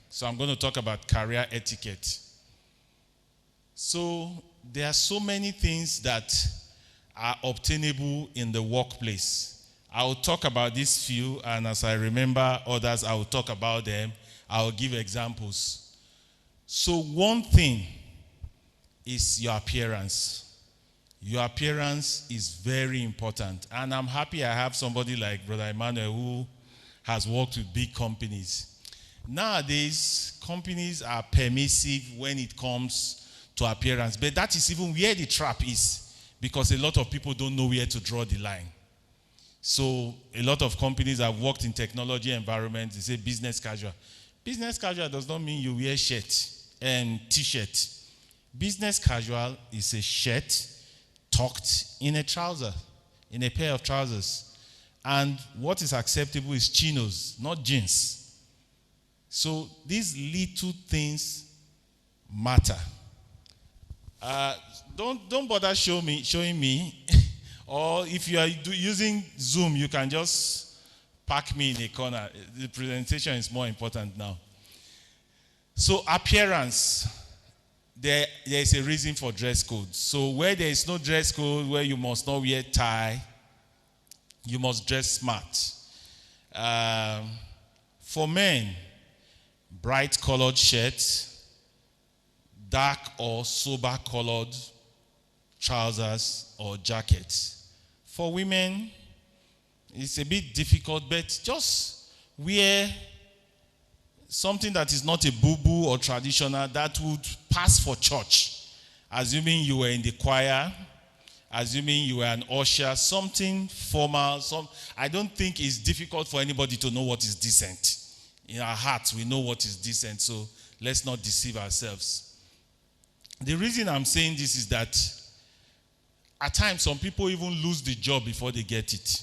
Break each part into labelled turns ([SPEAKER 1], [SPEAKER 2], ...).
[SPEAKER 1] So I'm going to talk about career etiquette. So there are so many things that are obtainable in the workplace. I will talk about these few, and as I remember others, I will talk about them. I will give examples. So one thing is your appearance. Your appearance is very important. And I'm happy I have somebody like Brother Emmanuel who has worked with big companies. Nowadays, companies are permissive when it comes to appearance, but that is even where the trap is, because a lot of people don't know where to draw the line. So a lot of companies have worked in technology environments, they say business casual. Business casual does not mean you wear shirt and t-shirt. Business casual is a shirt tucked in a trouser, in a pair of trousers. And what is acceptable is chinos, not jeans. So these little things matter. Don't bother showing me. Or if you are using Zoom, you can just park me in a corner. The presentation is more important now. So appearance, there is a reason for dress code. So where there is no dress code, where you must not wear tie, you must dress smart. For men, bright colored shirts, dark or sober colored trousers or jackets. For women, it's a bit difficult, but just wear something that is not a boo-boo or traditional that would pass for church. Assuming you were in the choir, assuming you were an usher, something formal. I don't think it's difficult for anybody to know what is decent. In our hearts, we know what is decent, so let's not deceive ourselves. The reason I'm saying this is that at times, some people even lose the job before they get it.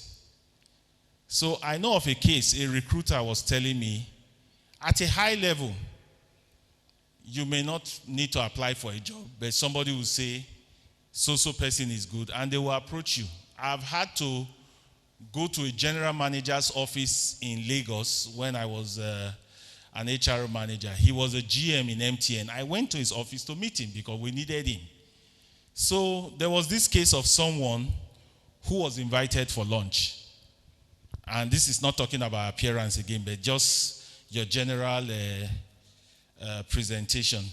[SPEAKER 1] So I know of a case, a recruiter was telling me, at a high level, you may not need to apply for a job, but somebody will say, so person is good, and they will approach you. I've had to go to a general manager's office in Lagos when I was an HR manager. He was a GM in MTN. I went to his office to meet him because we needed him. So there was this case of someone who was invited for lunch. And this is not talking about appearance again, but just your general presentation.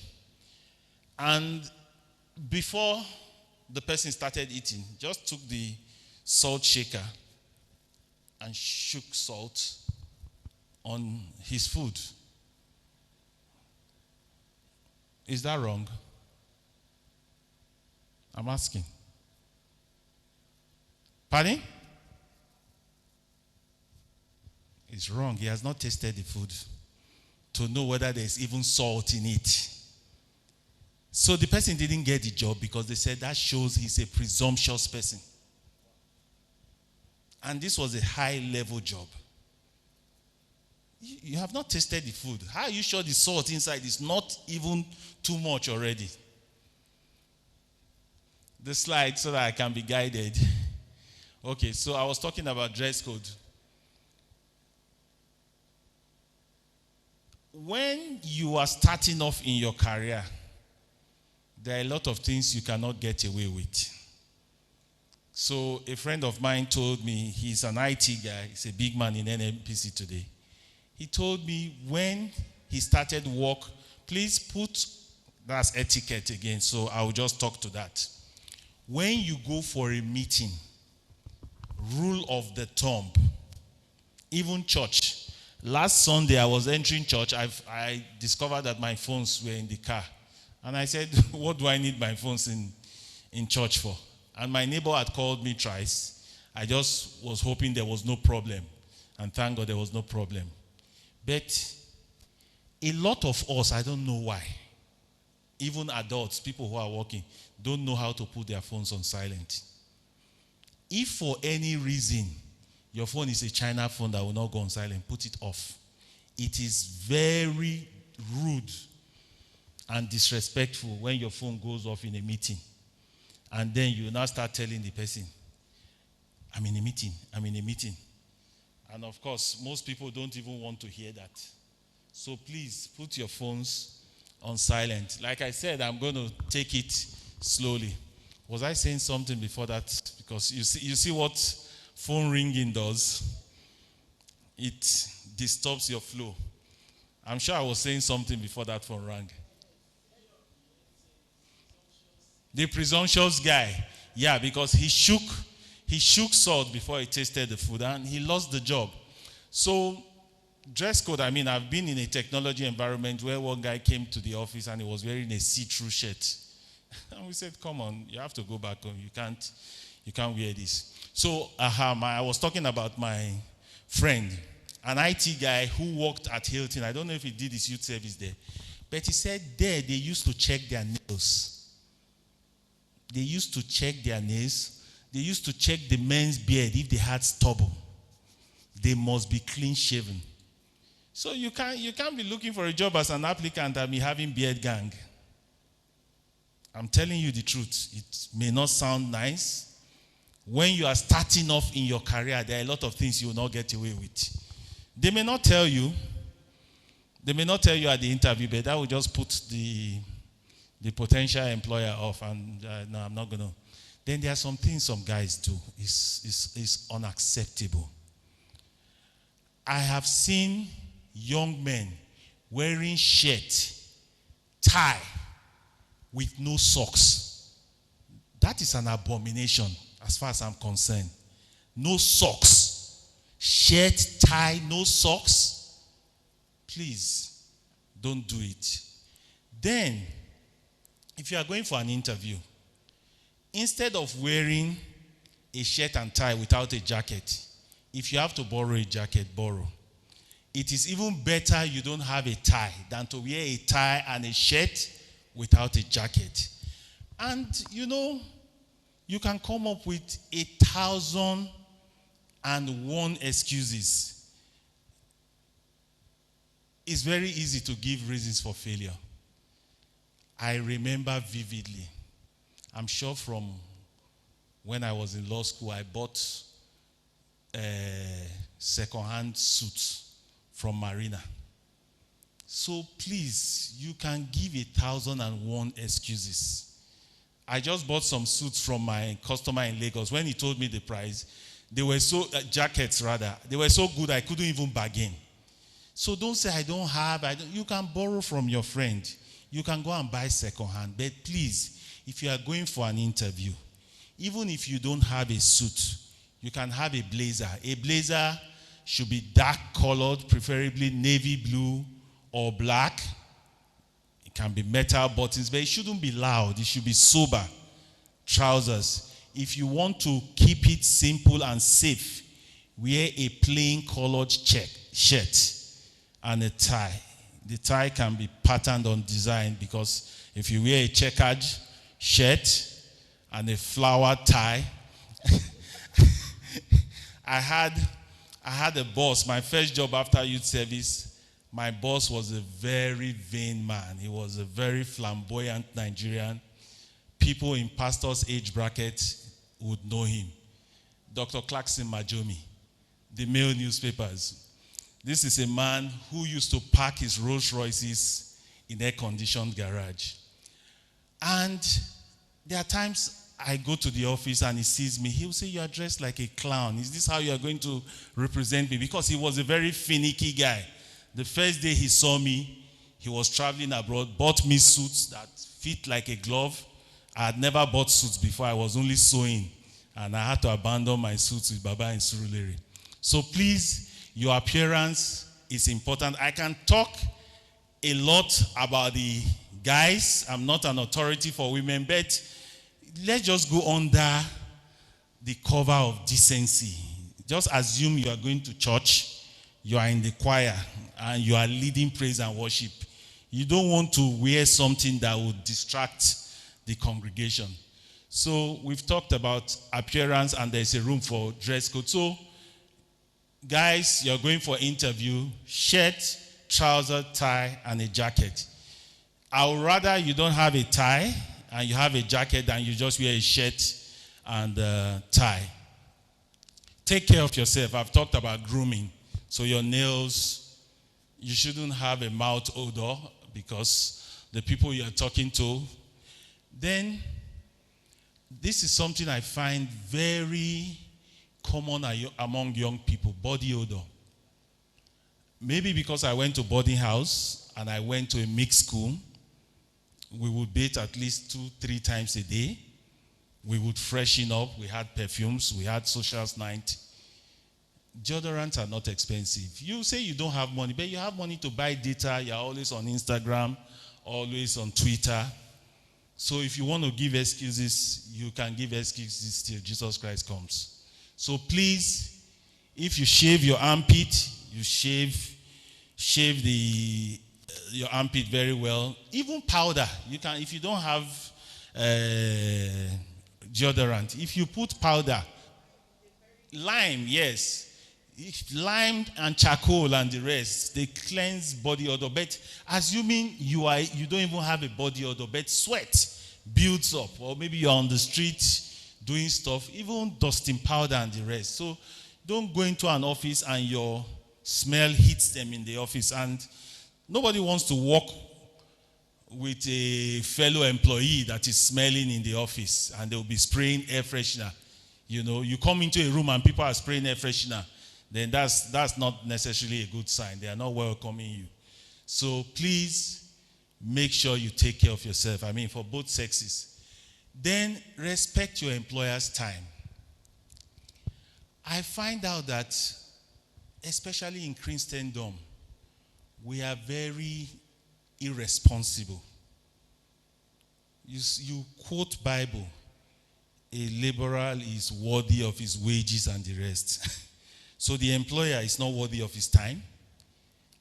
[SPEAKER 1] And before the person started eating, just took the salt shaker and shook salt on his food. Is that wrong? I'm asking. Pardon? It's wrong. He has not tasted the food to know whether there's even salt in it. So the person didn't get the job because they said that shows he's a presumptuous person. And this was a high-level job. You have not tasted the food. How are you sure the salt inside is not even too much already? The slide so that I can be guided. Okay, so I was talking about dress code. When you are starting off in your career, there are a lot of things you cannot get away with. So a friend of mine told me, he's an IT guy, he's a big man in NMPC today. He told me when he started work, please put, that's etiquette again, so I will just talk to that. When you go for a meeting, rule of the thumb, even church. Last Sunday, I was entering church. I discovered that my phones were in the car. And I said, what do I need my phones in church for? And my neighbor had called me twice. I just was hoping there was no problem. And thank God there was no problem. But a lot of us, I don't know why, even adults, people who are working, don't know how to put their phones on silent. If for any reason your phone is a China phone that will not go on silent, put it off. It is very rude and disrespectful when your phone goes off in a meeting. And then you now start telling the person, I'm in a meeting. And of course, most people don't even want to hear that. So please put your phones on silent. Like I said, I'm going to take it slowly. Was I saying something before that? Because you see what phone ringing does? It disturbs your flow. I'm sure I was saying something before that phone rang. The presumptuous guy. Yeah, because he shook salt before he tasted the food and he lost the job. So dress code, I've been in a technology environment where one guy came to the office and he was wearing a see-through shirt. And we said, come on, you have to go back home. You can't wear this. So I was talking about my friend, an IT guy who worked at Hilton. I don't know if he did his youth service there. But he said there they used to check their nails. They used to check their nails. They used to check the men's beard if they had stubble. They must be clean shaven. So you can't be looking for a job as an applicant and be having beard gang. I'm telling you the truth. It may not sound nice. When you are starting off in your career, there are a lot of things you will not get away with. They may not tell you. They may not tell you at the interview, but that will just put the potential employer off. And no, I'm not going to. Then there are some things some guys do. It's unacceptable. I have seen young men wearing shirt, tie, with no socks. That is an abomination as far as I'm concerned. No socks. Shirt, tie, no socks. Please, don't do it. Then, if you are going for an interview, instead of wearing a shirt and tie without a jacket, if you have to borrow a jacket, borrow. It is even better you don't have a tie than to wear a tie and a shirt without a jacket. And you can come up with 1,001 excuses. It's very easy to give reasons for failure. I remember vividly. I'm sure from when I was in law school, I bought second-hand suits from Marina. So please, you can give 1,001 excuses. I just bought some suits from my customer in Lagos. When he told me the price, they were so, jackets rather, they were so good I couldn't even bargain. So don't say I don't have, you can borrow from your friend. You can go and buy second-hand. But please, if you are going for an interview, even if you don't have a suit, you can have a blazer. A blazer should be dark colored, preferably navy blue or black. It can be metal buttons, but it shouldn't be loud. It should be sober. Trousers. If you want to keep it simple and safe, wear a plain colored shirt and a tie. The tie can be patterned on design, because if you wear a checkered shirt and a flower tie, I had a boss, my first job after youth service. My boss was a very vain man. He was a very flamboyant Nigerian. People in pastor's age bracket would know him. Dr. Clarkson Majomi, the male newspapers. This is a man who used to park his Rolls Royces in air-conditioned garage. And there are times I go to the office and he sees me. He'll say, "You are dressed like a clown. Is this how you are going to represent me?" Because he was a very finicky guy. The first day he saw me, he was traveling abroad, bought me suits that fit like a glove. I had never bought suits before. I was only sewing. And I had to abandon my suits with Baba and Surulere. So please, your appearance is important. I can talk a lot about the guys. I'm not an authority for women, but let's just go under the cover of decency. Just assume you are going to church, you are in the choir, and you are leading praise and worship. You don't want to wear something that would distract the congregation. So we've talked about appearance, and there's a room for dress code. So guys, you're going for interview, shirt, trouser, tie, and a jacket. I would rather you don't have a tie and you have a jacket than you just wear a shirt and tie. Take care of yourself. I've talked about grooming. So your nails, You shouldn't have a mouth odor because the people you are talking to. Then, this is something I find very common among young people, body odor. Maybe because I went to boarding house and I went to a mixed school, we would bathe at least 2-3 times a day. We would freshen up. We had perfumes. We had socials night. Deodorants are not expensive. You say you don't have money, but you have money to buy data. You're always on Instagram, always on Twitter. So if you want to give excuses, you can give excuses till Jesus Christ comes. So please, if you shave your armpit, you shave your armpit very well. Even powder, you can. If you don't have deodorant, if you put powder, lime, yes. If lime and charcoal and the rest, they cleanse body odor. But assuming you don't even have a body odor, but sweat builds up, or maybe you're on the street doing stuff, even dusting powder and the rest. So don't go into an office and your smell hits them in the office. And nobody wants to work with a fellow employee that is smelling in the office and they'll be spraying air freshener. You know, you come into a room and people are spraying air freshener, then that's not necessarily a good sign. They are not welcoming you. So please make sure you take care of yourself. I mean, for both sexes. Then respect your employer's time. I find out that, especially in Christendom, we are very irresponsible. You quote Bible, a laborer is worthy of his wages and the rest. So the employer is not worthy of his time.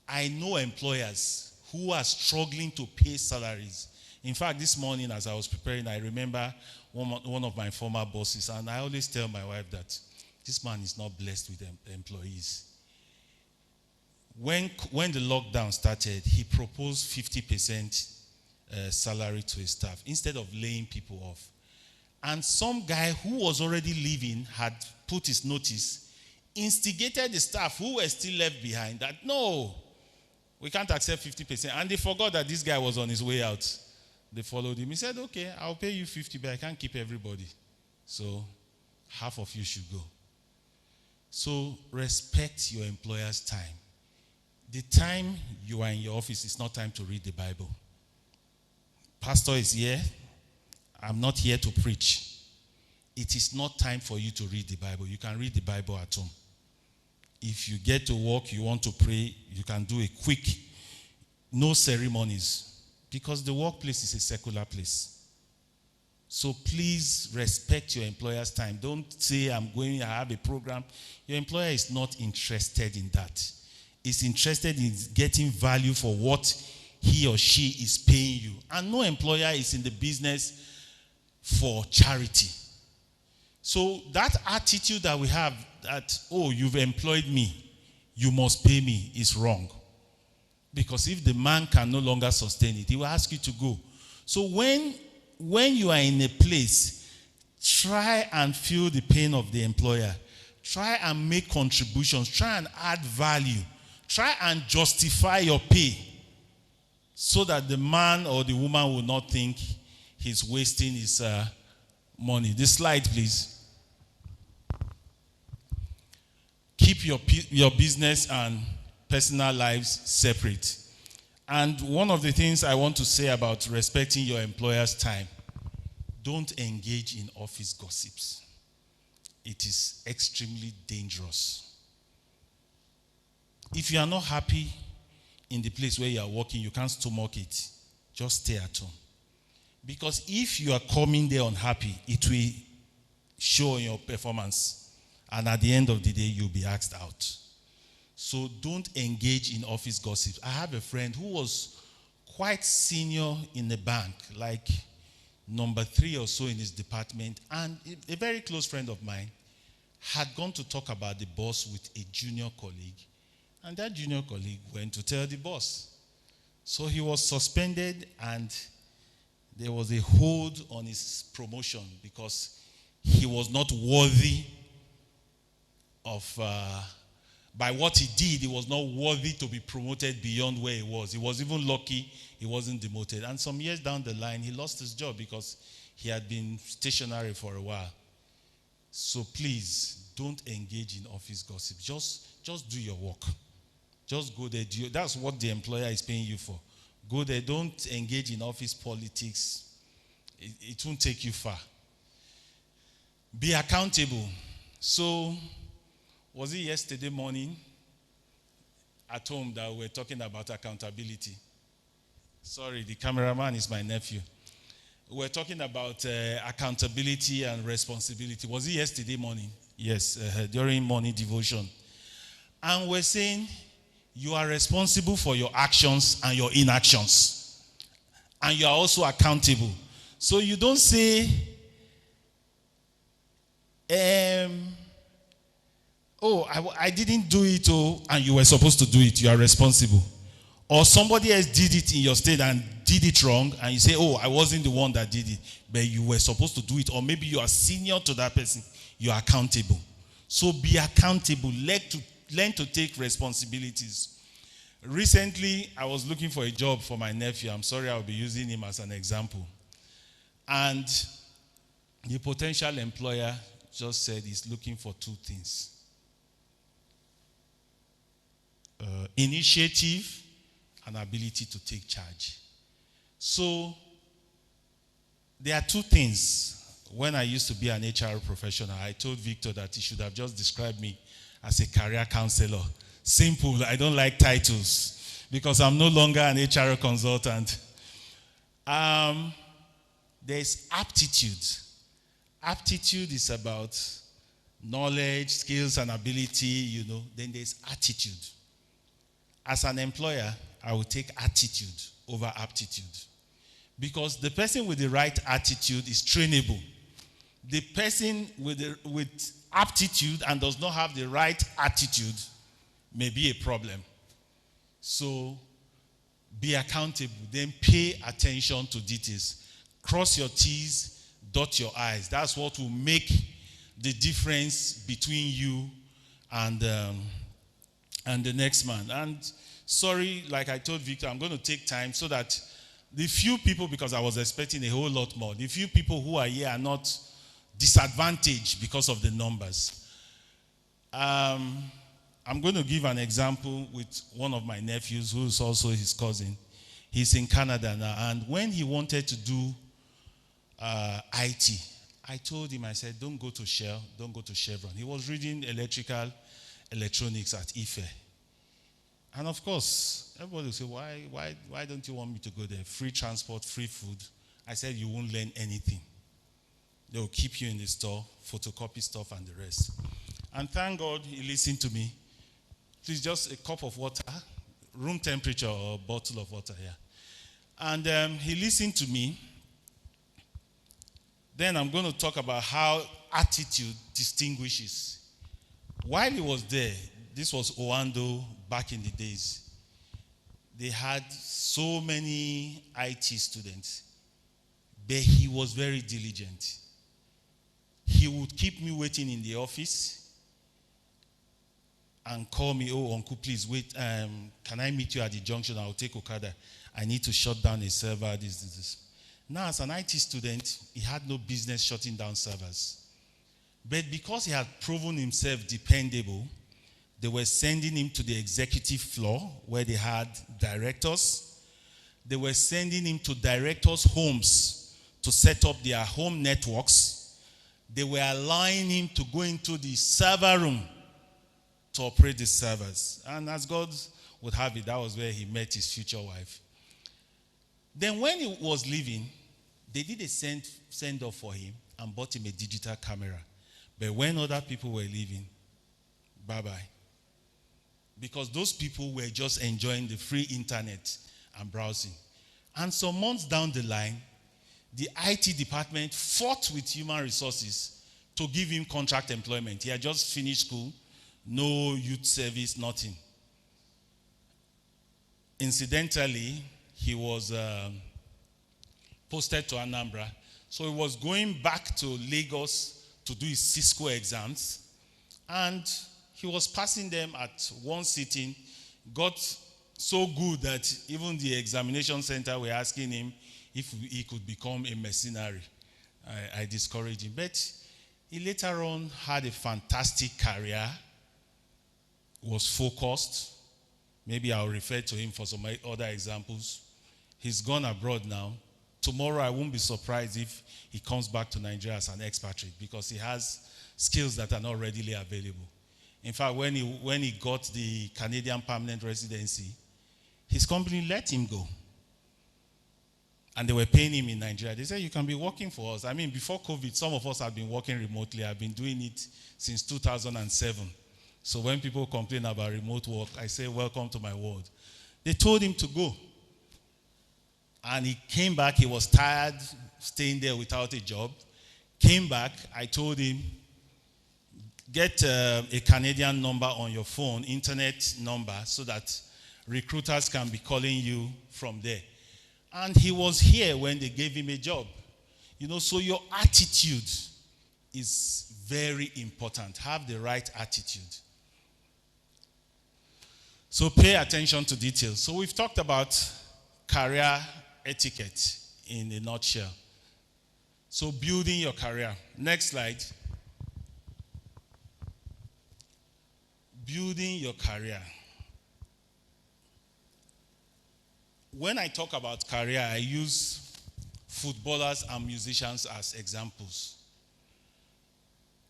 [SPEAKER 1] I know employers who are struggling to pay salaries. In fact, this morning as I was preparing, I remember one of my former bosses, and I always tell my wife that this man is not blessed with employees. When the lockdown started, he proposed 50% salary to his staff instead of laying people off. And some guy who was already leaving had put his notice, instigated the staff who were still left behind that, no, we can't accept 50%. And they forgot that this guy was on his way out. They followed him. He said, okay, I'll pay you 50, but I can't keep everybody. So half of you should go. So respect your employer's time. The time you are in your office is not time to read the Bible. Pastor is here. I'm not here to preach. It is not time for you to read the Bible. You can read the Bible at home. If you get to work, you want to pray, you can do a quick, no ceremonies, because the workplace is a secular place. So please respect your employer's time. Don't say, I have a program. Your employer is not interested in that. He's interested in getting value for what he or she is paying you. And no employer is in the business for charity. So that attitude that we have that, oh, you've employed me, you must pay me, is wrong. Because if the man can no longer sustain it, he will ask you to go. So when you are in a place, try and feel the pain of the employer. Try and make contributions. Try and add value. Try and justify your pay so that the man or the woman will not think he's wasting his money. This slide, please. Keep your business and personal lives separate. And one of the things I want to say about respecting your employer's time, don't engage in office gossips. It is extremely dangerous. If you are not happy in the place where you are working, you can't stomach it, just stay at home. Because if you are coming there unhappy, it will show in your performance. And at the end of the day, you'll be asked out. So don't engage in office gossip. I have a friend who was quite senior in the bank, like number 3 or so in his department. And a very close friend of mine had gone to talk about the boss with a junior colleague. And that junior colleague went to tell the boss. So he was suspended and there was a hold on his promotion because he was not worthy of by what he did, he was not worthy to be promoted beyond where he was. He was even lucky he wasn't demoted. And some years down the line, he lost his job because he had been stationary for a while. So please, don't engage in office gossip. Just do your work. Just go there. That's what the employer is paying you for. Go there. Don't engage in office politics. It won't take you far. Be accountable. So, was it yesterday morning at home that we were talking about accountability? Sorry, the cameraman is my nephew. We were talking about accountability and responsibility. Was it yesterday morning? Yes, during morning devotion. And we're saying you are responsible for your actions and your inactions. And you are also accountable. So you don't say, I didn't do it, and you were supposed to do it. You are responsible. Or somebody else did it in your state and did it wrong, and you say, I wasn't the one that did it, but you were supposed to do it. Or maybe you are senior to that person. You are accountable. So be accountable. Learn to take responsibilities. Recently, I was looking for a job for my nephew. I'm sorry I'll be using him as an example. And the potential employer just said he's looking for two things. Initiative and ability to take charge. So, there are two things. When I used to be an HR professional, I told Victor that he should have just described me as a career counselor. Simple, I don't like titles because I'm no longer an HR consultant. There's aptitude. Aptitude is about knowledge, skills, and ability, Then there's attitude. As an employer, I will take attitude over aptitude. Because the person with the right attitude is trainable. The person with aptitude and does not have the right attitude may be a problem. So be accountable. Then pay attention to details. Cross your T's, dot your I's. That's what will make the difference between you and the next man. And sorry, like I told Victor, I'm going to take time so that the few people, because I was expecting a whole lot more, the few people who are here are not disadvantaged because of the numbers. I'm going to give an example with one of my nephews who is also his cousin. He's in Canada now, and when he wanted to do IT, I told him, I said, don't go to Shell, don't go to Chevron. He was reading electronics at IFE. And of course, everybody will say, why don't you want me to go there? Free transport, free food. I said, you won't learn anything. They will keep you in the store, photocopy stuff and the rest. And thank God he listened to me. Please, just a cup of water, room temperature or a bottle of water here. And he listened to me. Then I'm going to talk about how attitude distinguishes. While he was there, this was Oando back in the days. They had so many IT students, but he was very diligent. He would keep me waiting in the office and call me, uncle, please wait. Can I meet you at the junction? I'll take Okada. I need to shut down a server, this. Now, as an IT student, he had no business shutting down servers. But because he had proven himself dependable, they were sending him to the executive floor where they had directors. They were sending him to directors' homes to set up their home networks. They were allowing him to go into the server room to operate the servers. And as God would have it, that was where he met his future wife. Then when he was leaving, they did a send-off for him and bought him a digital camera. But when other people were leaving, bye-bye. Because those people were just enjoying the free internet and browsing. And some months down the line, the IT department fought with human resources to give him contract employment. He had just finished school, no youth service, nothing. Incidentally, he was posted to Anambra. So he was going back to Lagos to do his Cisco exams. And He was passing them at one sitting, got so good that even the examination center were asking him if he could become a mercenary. I discouraged him. But he later on had a fantastic career, was focused. Maybe I'll refer to him for some other examples. He's gone abroad now. Tomorrow, I won't be surprised if he comes back to Nigeria as an expatriate because he has skills that are not readily available. In fact, when he got the Canadian permanent residency, his company let him go. And they were paying him in Nigeria. They said, you can be working for us. I mean, before COVID, some of us have been working remotely. I've been doing it since 2007. So when people complain about remote work, I say, welcome to my world. They told him to go. And he came back. He was tired staying there without a job. Came back. I told him, get a Canadian number on your phone, internet number, so that recruiters can be calling you from there. And he was here when they gave him a job. So your attitude is very important. Have the right attitude. So pay attention to details. So we've talked about career etiquette in a nutshell. So building your career. Next slide. Building your career. When I talk about career, I use footballers and musicians as examples.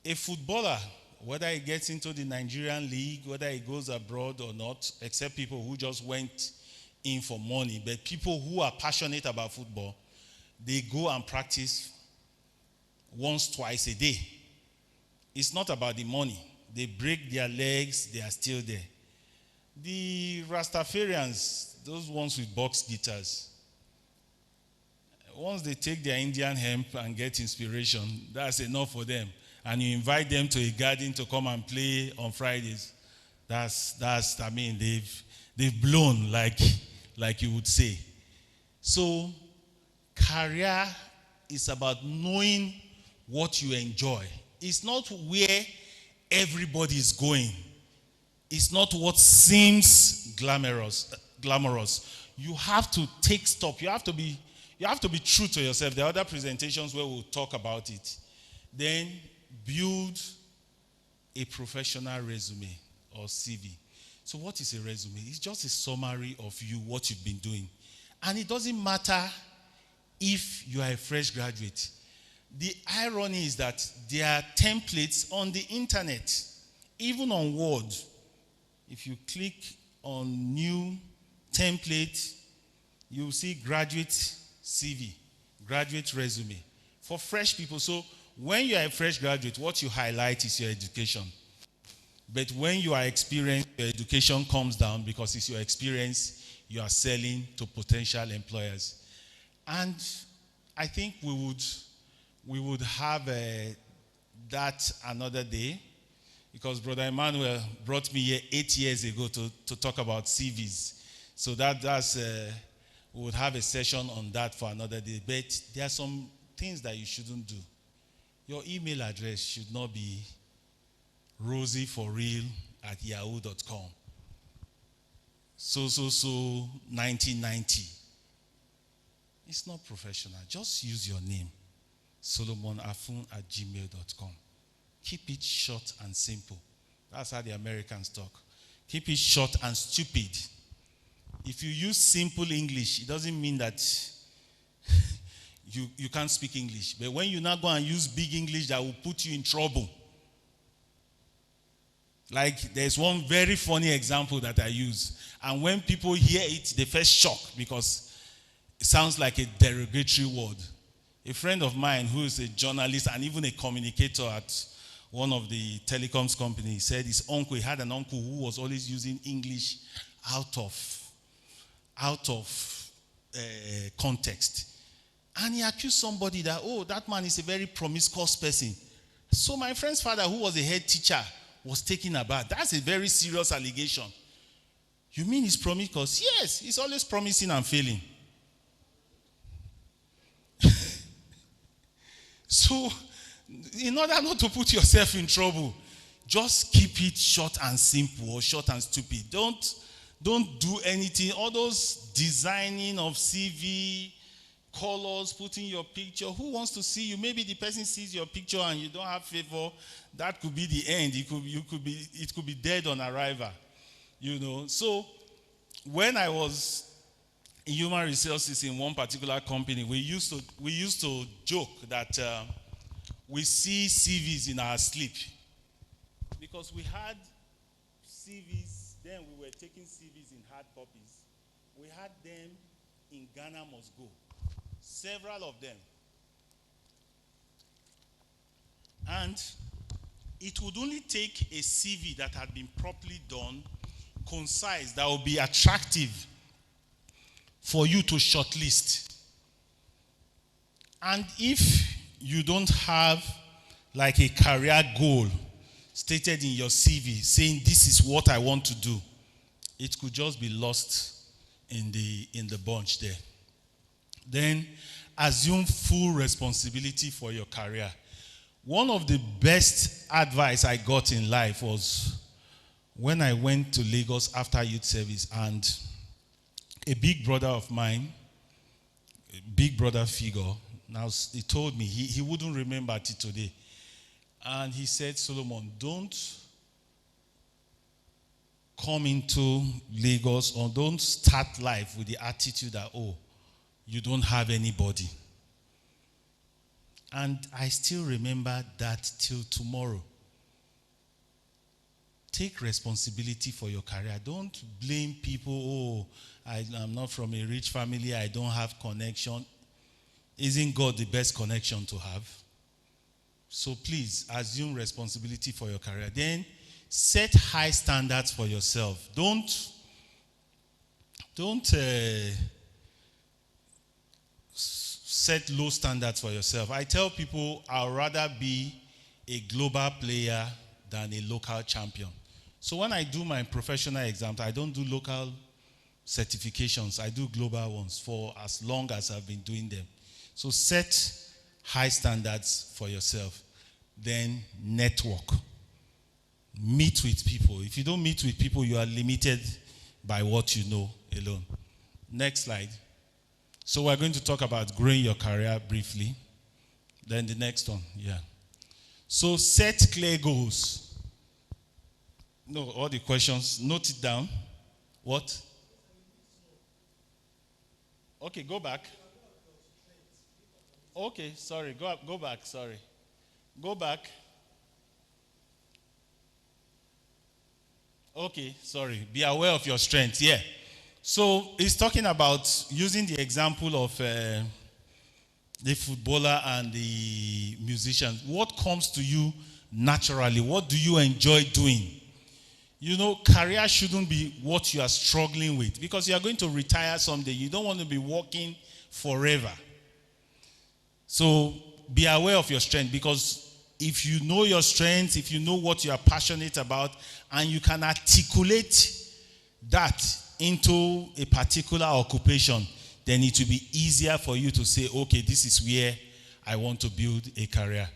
[SPEAKER 1] A footballer, whether he gets into the Nigerian league, whether he goes abroad or not, except people who just went in for money, but people who are passionate about football, they go and practice once, twice a day. It's not about the money. They break their legs, they are still there. The Rastafarians, those ones with box guitars, once they take their Indian hemp and get inspiration, that's enough for them. And you invite them to a garden to come and play on Fridays. They've blown, like you would say. So, career is about knowing what you enjoy. It's not where everybody is going. It's not what seems glamorous. You have to take stock. You have to be true to yourself. There are other presentations where we'll talk about it. Then build a professional resume or CV. So what is a resume? It's just a summary of you, what you've been doing. And it doesn't matter if you are a fresh graduate. The irony is that there are templates on the internet, even on Word. If you click on new template, you'll see graduate CV, graduate resume for fresh people. So when you are a fresh graduate, what you highlight is your education. But when you are experienced, your education comes down because it's your experience you are selling to potential employers. And I think we would have that another day, because Brother Emmanuel brought me here 8 years ago to talk about CVs. So we would have a session on that for another day. But there are some things that you shouldn't do. Your email address should not be rosieforreal@yahoo.com. So 1990. It's not professional. Just use your name. solomonafun@gmail.com. Keep it short and simple. That's how the Americans talk. Keep it short and stupid. If you use simple English, it doesn't mean that you can't speak English. But when you now go and use big English, that will put you in trouble. Like, there's one very funny example that I use. And when people hear it, they first shock because it sounds like a derogatory word. A friend of mine who is a journalist and even a communicator at one of the telecoms companies said his uncle, he had an uncle who was always using English out of context. And he accused somebody that, that man is a very promiscuous person. So my friend's father, who was a head teacher, was taken aback. That's a very serious allegation. You mean he's promiscuous? Yes, he's always promising and failing. So, in order not to put yourself in trouble, just keep it short and simple or short and stupid. Don't do anything. All those designing of CV, colors, putting your picture. Who wants to see you? Maybe the person sees your picture and you don't have favor. That could be the end. It could be dead on arrival. So when I was in human resources in one particular company, we used to joke that we see CVs in our sleep, because we had CVs. Then we were taking CVs in hard copies. We had them in Ghana Must Go, several of them, and it would only take a CV that had been properly done, concise, that would be attractive for you to shortlist. And if you don't have like a career goal stated in your CV saying this is what I want to do, it could just be lost in the bunch there. Then assume full responsibility for your career. One of the best advice I got in life was when I went to Lagos after youth service, and a big brother of mine, a big brother figure, now he told me, he wouldn't remember it today. And he said, Solomon, don't come into Lagos or don't start life with the attitude that, oh, you don't have anybody. And I still remember that till tomorrow. Take responsibility for your career. Don't blame people, oh, I'm not from a rich family, I don't have connection. Isn't God the best connection to have? So please, assume responsibility for your career. Then, set high standards for yourself. Don't set low standards for yourself. I tell people I'd rather be a global player than a local champion. So when I do my professional exams, I don't do local certifications. I do global ones for as long as I've been doing them. So set high standards for yourself. Then network. Meet with people. If you don't meet with people, you are limited by what you know alone. Next slide. So we're going to talk about growing your career briefly. Then the next one, yeah. So set clear goals. No, all the questions, note it down. What? Okay, go back. Okay, sorry, go back, sorry. Go back. Okay, sorry. Be aware of your strengths, yeah. So he's talking about using the example of the footballer and the musician. What comes to you naturally? What do you enjoy doing? Career shouldn't be what you are struggling with, because you are going to retire someday. You don't want to be working forever. So be aware of your strength, because if you know your strengths, if you know what you are passionate about, and you can articulate that into a particular occupation, then it will be easier for you to say, okay, this is where I want to build a career.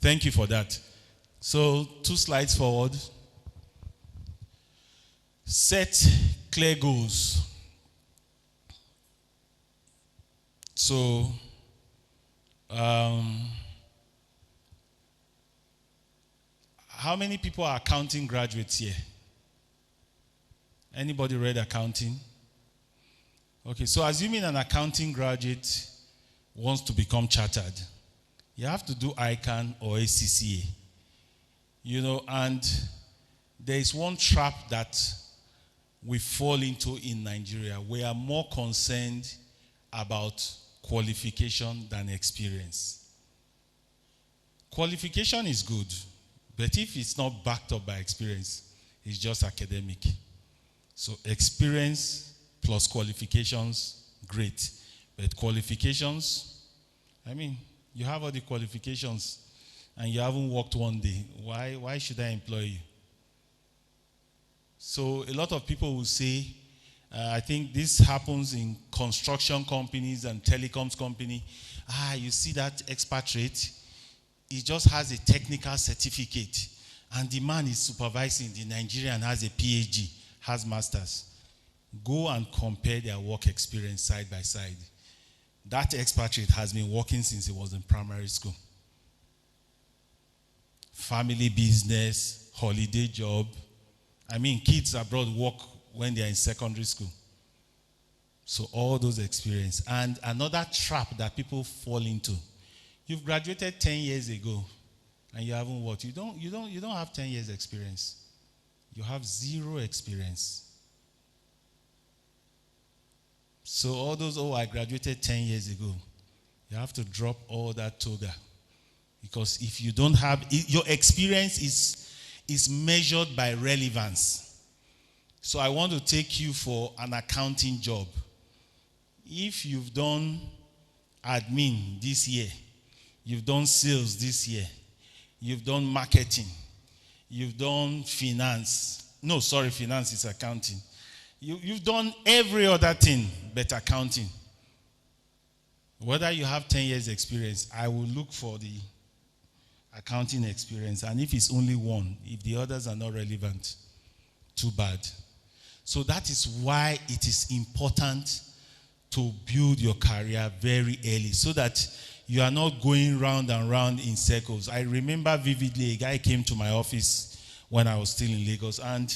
[SPEAKER 1] Thank you for that. So 2 slides forward. Set clear goals. So, how many people are accounting graduates here? Anybody read accounting? Okay, so assuming an accounting graduate wants to become chartered, you have to do ICANN or ACCA. And there is one trap that we fall into in Nigeria. We are more concerned about qualification than experience. Qualification is good, but if it's not backed up by experience, it's just academic. So experience plus qualifications, great. But qualifications, you have all the qualifications and you haven't worked one day. Why should I employ you? So a lot of people will say, I think this happens in construction companies and telecoms company. You see that expatriate? He just has a technical certificate. and the man is supervising the Nigerian, has a PhD, has masters. Go and compare their work experience side by side. That expatriate has been working since he was in primary school. Family business, holiday job. I mean, kids abroad work when they are in secondary school. So all those experience. And another trap that people fall into. You've graduated 10 years ago and you haven't worked. You don't have 10 years experience. You have zero experience. So all those, I graduated 10 years ago. You have to drop all that toga. Because if you don't have, your experience is measured by relevance. So I want to take you for an accounting job. If you've done admin this year, you've done sales this year, you've done marketing, you've done finance. No, sorry, finance is accounting. You've done every other thing but accounting. Whether you have 10 years experience, I will look for the accounting experience. And if it's only one, if the others are not relevant, too bad. So that is why it is important to build your career very early so that you are not going round and round in circles. I remember vividly a guy came to my office when I was still in Lagos, and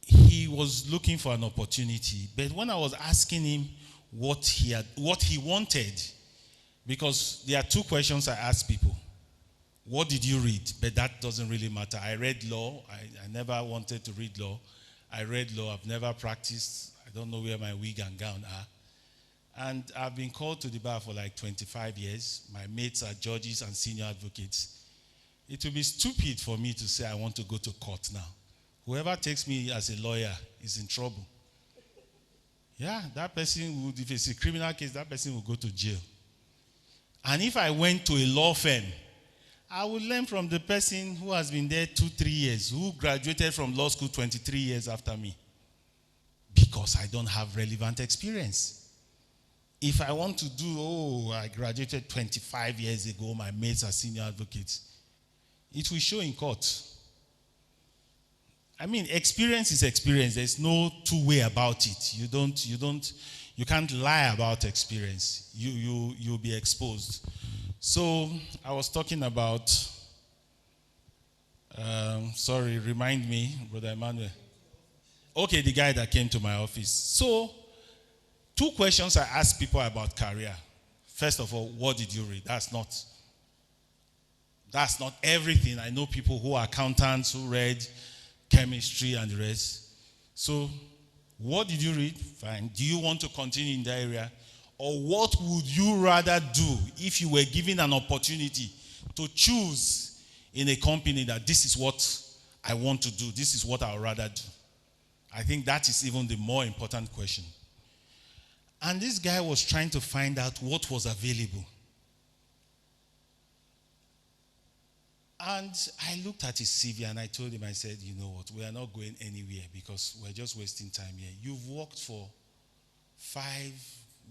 [SPEAKER 1] he was looking for an opportunity. But when I was asking him what he wanted, because there are two questions I ask people. What did you read? But that doesn't really matter. I read law. I never wanted to read law. I read law. I've never practiced. I don't know where my wig and gown are. And I've been called to the bar for like 25 years. My mates are judges and senior advocates. It will be stupid for me to say I want to go to court now. Whoever takes me as a lawyer is in trouble. Yeah, that person would, if it's a criminal case, that person will go to jail. And if I went to a law firm, I would learn from the person who has been there 2-3 years, who graduated from law school 23 years after me. Because I don't have relevant experience. If I want to do, I graduated 25 years ago, my mates are senior advocates, it will show in court. I mean, experience is experience. There's no two-way about it. You can't lie about experience. You'll be exposed. So I was talking about, remind me, Brother Emmanuel. Okay, the guy that came to my office. So, two questions I ask people about career. First of all, what did you read? That's not everything. I know people who are accountants who read chemistry and the rest. So, what did you read? Fine. Do you want to continue in that area? Or what would you rather do if you were given an opportunity to choose in a company that this is what I want to do, this is what I would rather do? I think that is even the more important question. And this guy was trying to find out what was available. And I looked at his CV and I told him, I said, you know what, we are not going anywhere because we're just wasting time here. You've worked for 5,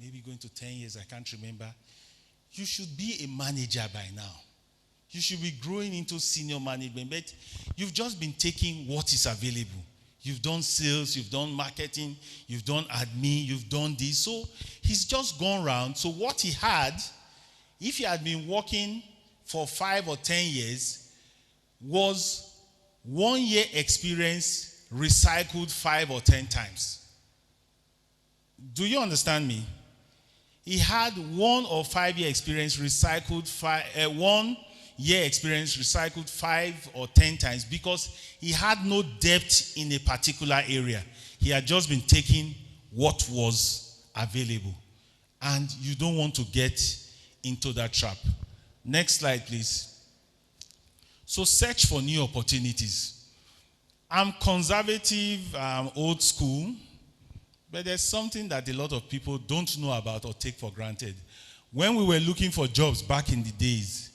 [SPEAKER 1] maybe going to 10 years, I can't remember. You should be a manager by now. You should be growing into senior management, but you've just been taking what is available. You've done sales, you've done marketing, you've done admin, you've done this. So he's just gone around. So what he had, if he had been working for 5 or 10 years, was 1 year experience recycled 5 or 10 times. Do you understand me? He had 1 or 5 year experience recycled 1 year experience recycled 5 or 10 times because he had no depth in a particular area. He had just been taking what was available. And you don't want to get into that trap. Next slide, please. So search for new opportunities. I'm conservative, I'm old school, but there's something that a lot of people don't know about or take for granted. When we were looking for jobs back in the days,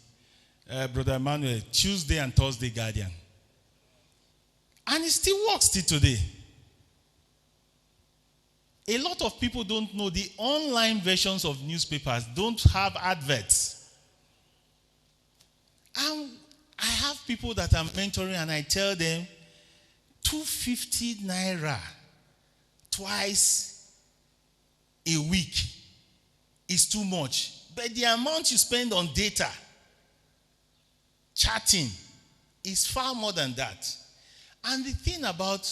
[SPEAKER 1] Brother Emmanuel, Tuesday and Thursday Guardian. And it still works till today. A lot of people don't know the online versions of newspapers don't have adverts. And people that I'm mentoring and I tell them 250 naira twice a week is too much. But the amount you spend on data, chatting, is far more than that. And the thing about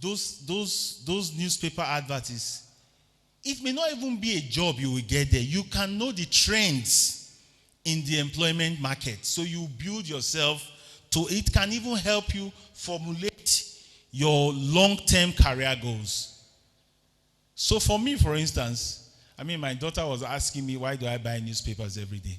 [SPEAKER 1] those newspaper adverts, it may not even be a job you will get there. You can know the trends in the employment market. So you build yourself to it. Can even help you formulate your long-term career goals. So for me, for instance, my daughter was asking me, why do I buy newspapers every day?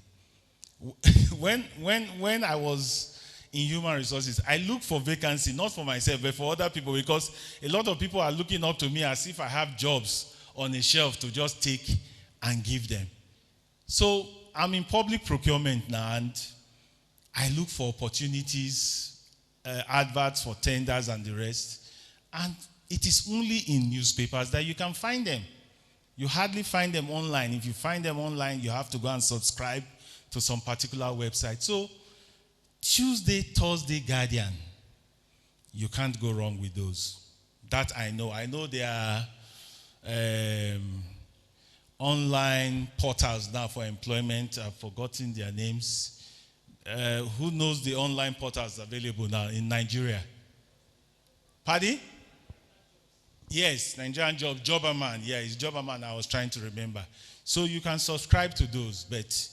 [SPEAKER 1] when I was in human resources, I look for vacancy, not for myself, but for other people, because a lot of people are looking up to me as if I have jobs on a shelf to just take and give them. So I'm in public procurement now, and I look for opportunities, adverts for tenders and the rest. And it is only in newspapers that you can find them. You hardly find them online. If you find them online, you have to go and subscribe to some particular website. So Tuesday, Thursday, Guardian, you can't go wrong with those. That I know. I know there are online portals now for employment. I've forgotten their names. Who knows the online portals available now in Nigeria? Pardon? Yes, Nigerian Jobberman. Yeah, it's Jobberman I was trying to remember. So you can subscribe to those, but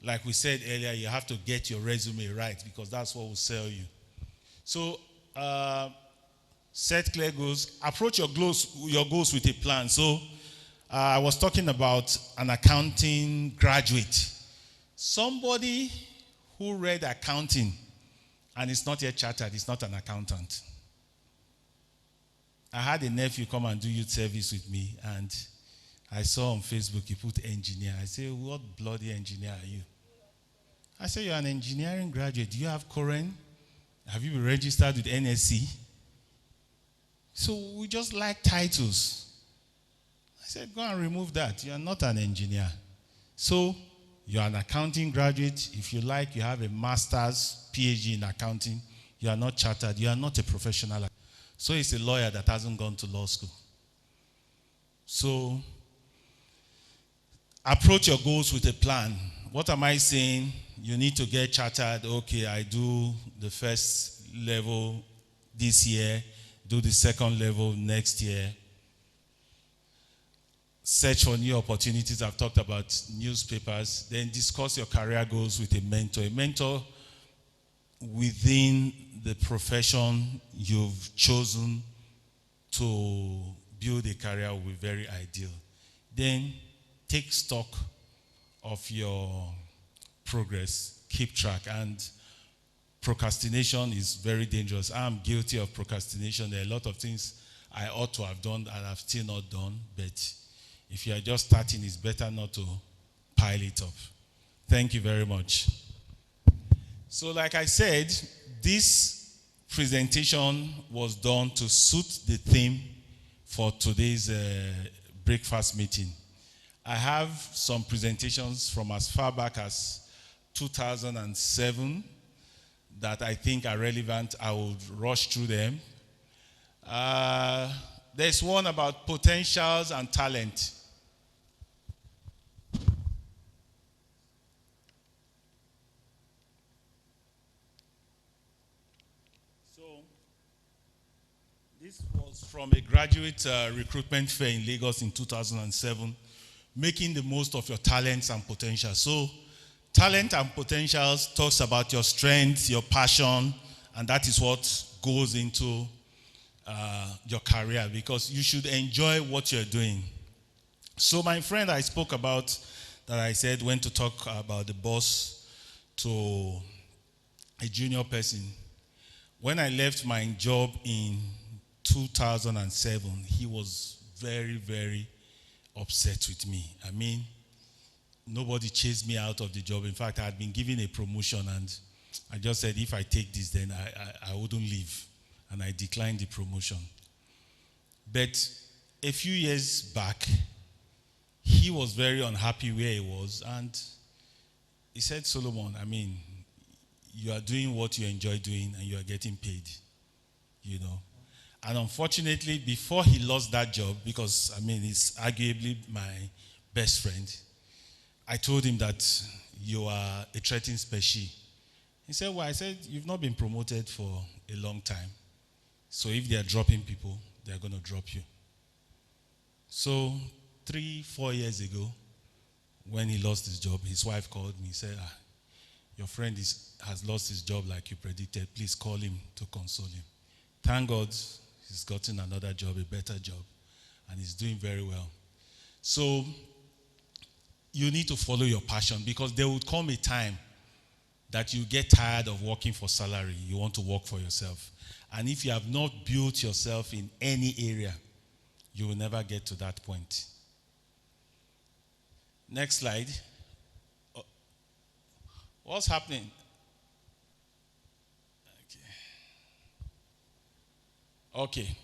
[SPEAKER 1] like we said earlier, you have to get your resume right, because that's what will sell you. So set clear goals. Approach your goals with a plan. So I was talking about an accounting graduate. Somebody who read accounting and is not yet chartered is not an accountant. I had a nephew come and do youth service with me, and I saw on Facebook he put engineer. I said, what bloody engineer are you? I said, you're an engineering graduate. Do you have Koren? Have you been registered with NSC? So we just like titles. I said, go and remove that. You're not an engineer. So you're an accounting graduate. If you like, you have a master's, PhD in accounting. You are not chartered. You are not a professional. So he's a lawyer that hasn't gone to law school. So approach your goals with a plan. What am I saying? You need to get chartered. Okay, I do the first level this year, do the second level next year. Search for new opportunities. I've talked about newspapers. Then discuss your career goals with a mentor. A mentor within the profession you've chosen to build a career will be very ideal. Then take stock of your progress, keep track. And procrastination is very dangerous. I'm guilty of procrastination. There are a lot of things I ought to have done and I've still not done, but if you are just starting, it's better not to pile it up. Thank you very much. So like I said, this presentation was done to suit the theme for today's breakfast meeting. I have some presentations from as far back as 2007 that I think are relevant. I will rush through them. There's one about potentials and talent. So, this was from a graduate recruitment fair in Lagos in 2007, making the most of your talents and potentials. So, talent and potentials talks about your strengths, your passion, and that is what goes into your career, because you should enjoy what you're doing. So my friend I spoke about, that I said went to talk about the boss to a junior person. When I left my job in 2007, he was very, very upset with me. I mean, nobody chased me out of the job. In fact, I had been given a promotion, and I just said, if I take this, then I wouldn't leave. And I declined the promotion. But a few years back, he was very unhappy where he was, and he said, Solomon, I mean, you are doing what you enjoy doing and you are getting paid, you know. And unfortunately, before he lost that job, because I mean, he's arguably my best friend, I told him that you are a threatening species. He said, well, I said, you've not been promoted for a long time. So if they are dropping people, they're going to drop you. So 3-4 years ago, when he lost his job, his wife called me, said, your friend has lost his job like you predicted. Please call him to console him. Thank God he's gotten another job, a better job, and he's doing very well. So you need to follow your passion, because there will come a time that you get tired of working for salary. You want to work for yourself. And if you have not built yourself in any area, you will never get to that point. Next slide. What's happening? Okay.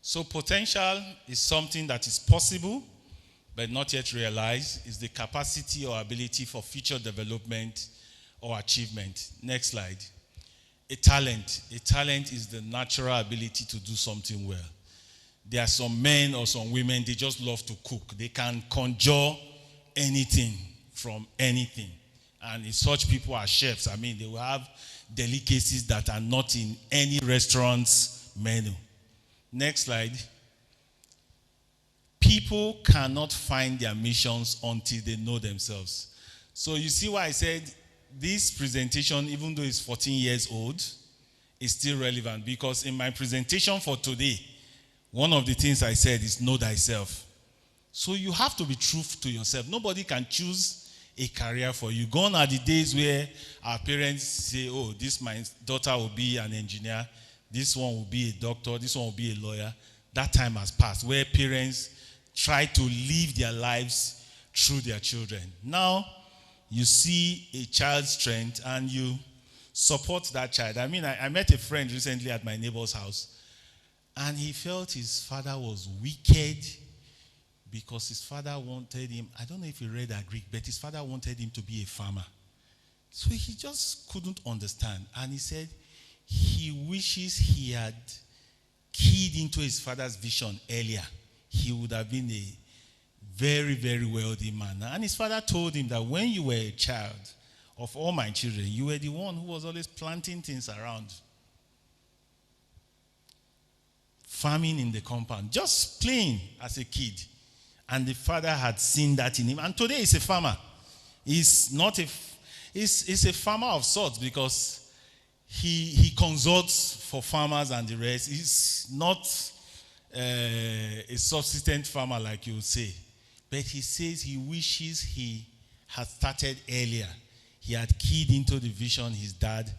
[SPEAKER 1] So potential is something that is possible but not yet realized. It's the capacity or ability for future development or achievement. Next slide. A talent. A talent is the natural ability to do something well. There are some men or some women, they just love to cook. They can conjure anything from anything. And if such people are chefs, I mean, they will have delicacies that are not in any restaurant's menu. Next slide. People cannot find their missions until they know themselves. So you see why I said this presentation, even though it's 14 years old, is still relevant, because in my presentation for today, one of the things I said is know thyself. So you have to be true to yourself. Nobody can choose a career for you. Gone are the days where our parents say, oh, this my daughter will be an engineer, this one will be a doctor, this one will be a lawyer. That time has passed, where parents try to live their lives through their children. Now, you see a child's strength and you support that child. I mean, I met a friend recently at my neighbor's house, and he felt his father was wicked because his father wanted him, I don't know if he read that Greek, but his father wanted him to be a farmer. So he just couldn't understand. And he said he wishes he had keyed into his father's vision earlier. He would have been a very, very wealthy man. And his father told him that when you were a child, of all my children, you were the one who was always planting things around. Farming in the compound, just playing as a kid. And the father had seen that in him. And today he's a farmer. He's a farmer of sorts, because he consults for farmers and the rest. He's not a subsistent farmer like you would say. But he says he wishes he had started earlier. He had keyed into the vision his dad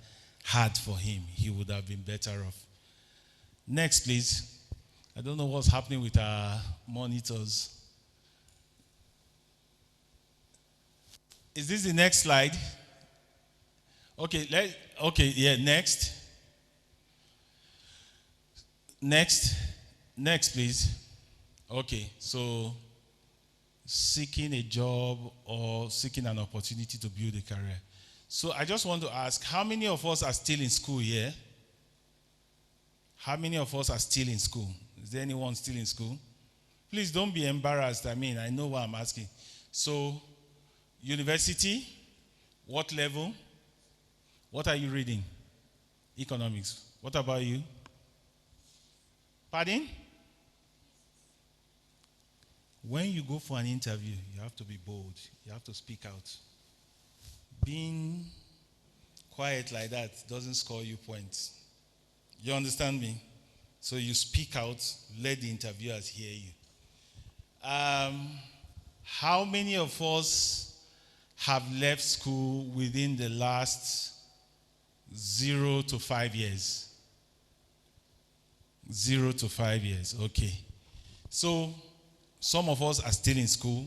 [SPEAKER 1] had for him. He would have been better off. Next, please. I don't know what's happening with our monitors. Is this the next slide? Okay, next. Next, please. Okay, so seeking a job or seeking an opportunity to build a career. So I just want to ask, how many of us are still in school here? How many of us are still in school? Is there anyone still in school? Please don't be embarrassed. I mean, I know what I'm asking. So, university, what level? What are you reading? Economics. What about you? Pardon? When you go for an interview, you have to be bold. You have to speak out. Being quiet like that doesn't score you points. You understand me? So you speak out, let the interviewers hear you. How many of us have left school within the last 0 to 5 years? 0 to 5 years, okay. So some of us are still in school,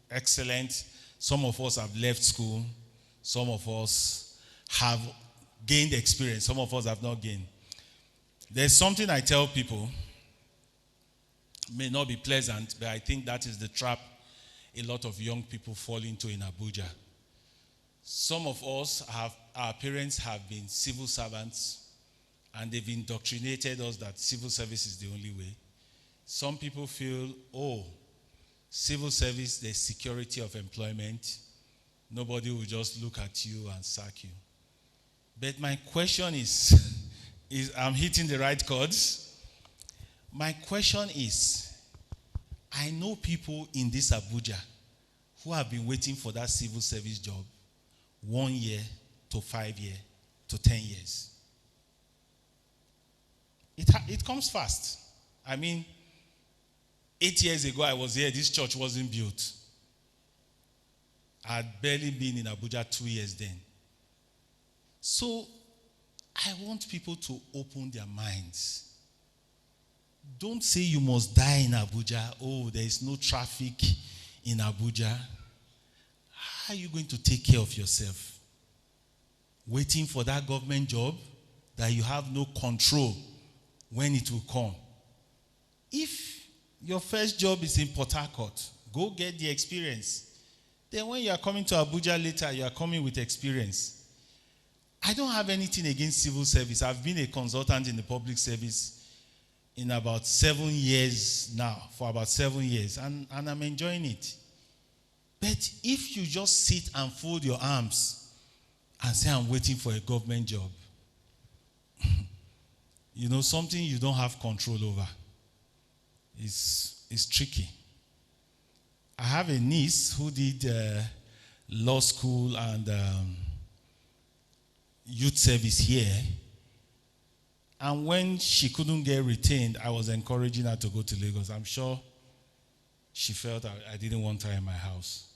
[SPEAKER 1] excellent. Some of us have left school. Some of us have gained experience. Some of us have not gained. There's something I tell people, may not be pleasant, but I think that is the trap a lot of young people fall into in Abuja. Some of us our parents have been civil servants, and they've indoctrinated us that civil service is the only way. Some people feel, oh, civil service, there's security of employment. Nobody will just look at you and sack you. But my question is I'm hitting the right chords. My question is, I know people in this Abuja who have been waiting for that civil service job 1 year to 5 years to 10 years. It comes fast. I mean, 8 years ago I was here, this church wasn't built. I had barely been in Abuja 2 years then. So I want people to open their minds. Don't say you must die in Abuja. Oh, there is no traffic in Abuja. How are you going to take care of yourself? Waiting for that government job that you have no control when it will come. If your first job is in Port Harcourt, go get the experience. Then when you are coming to Abuja later, you are coming with experience. I don't have anything against civil service. I've been a consultant in the public service in about 7 years now, for about 7 years, and I'm enjoying it. But if you just sit and fold your arms and say, I'm waiting for a government job, you know, something you don't have control over is tricky. I have a niece who did law school and youth service here. And when she couldn't get retained, I was encouraging her to go to Lagos. I'm sure she felt I didn't want her in my house.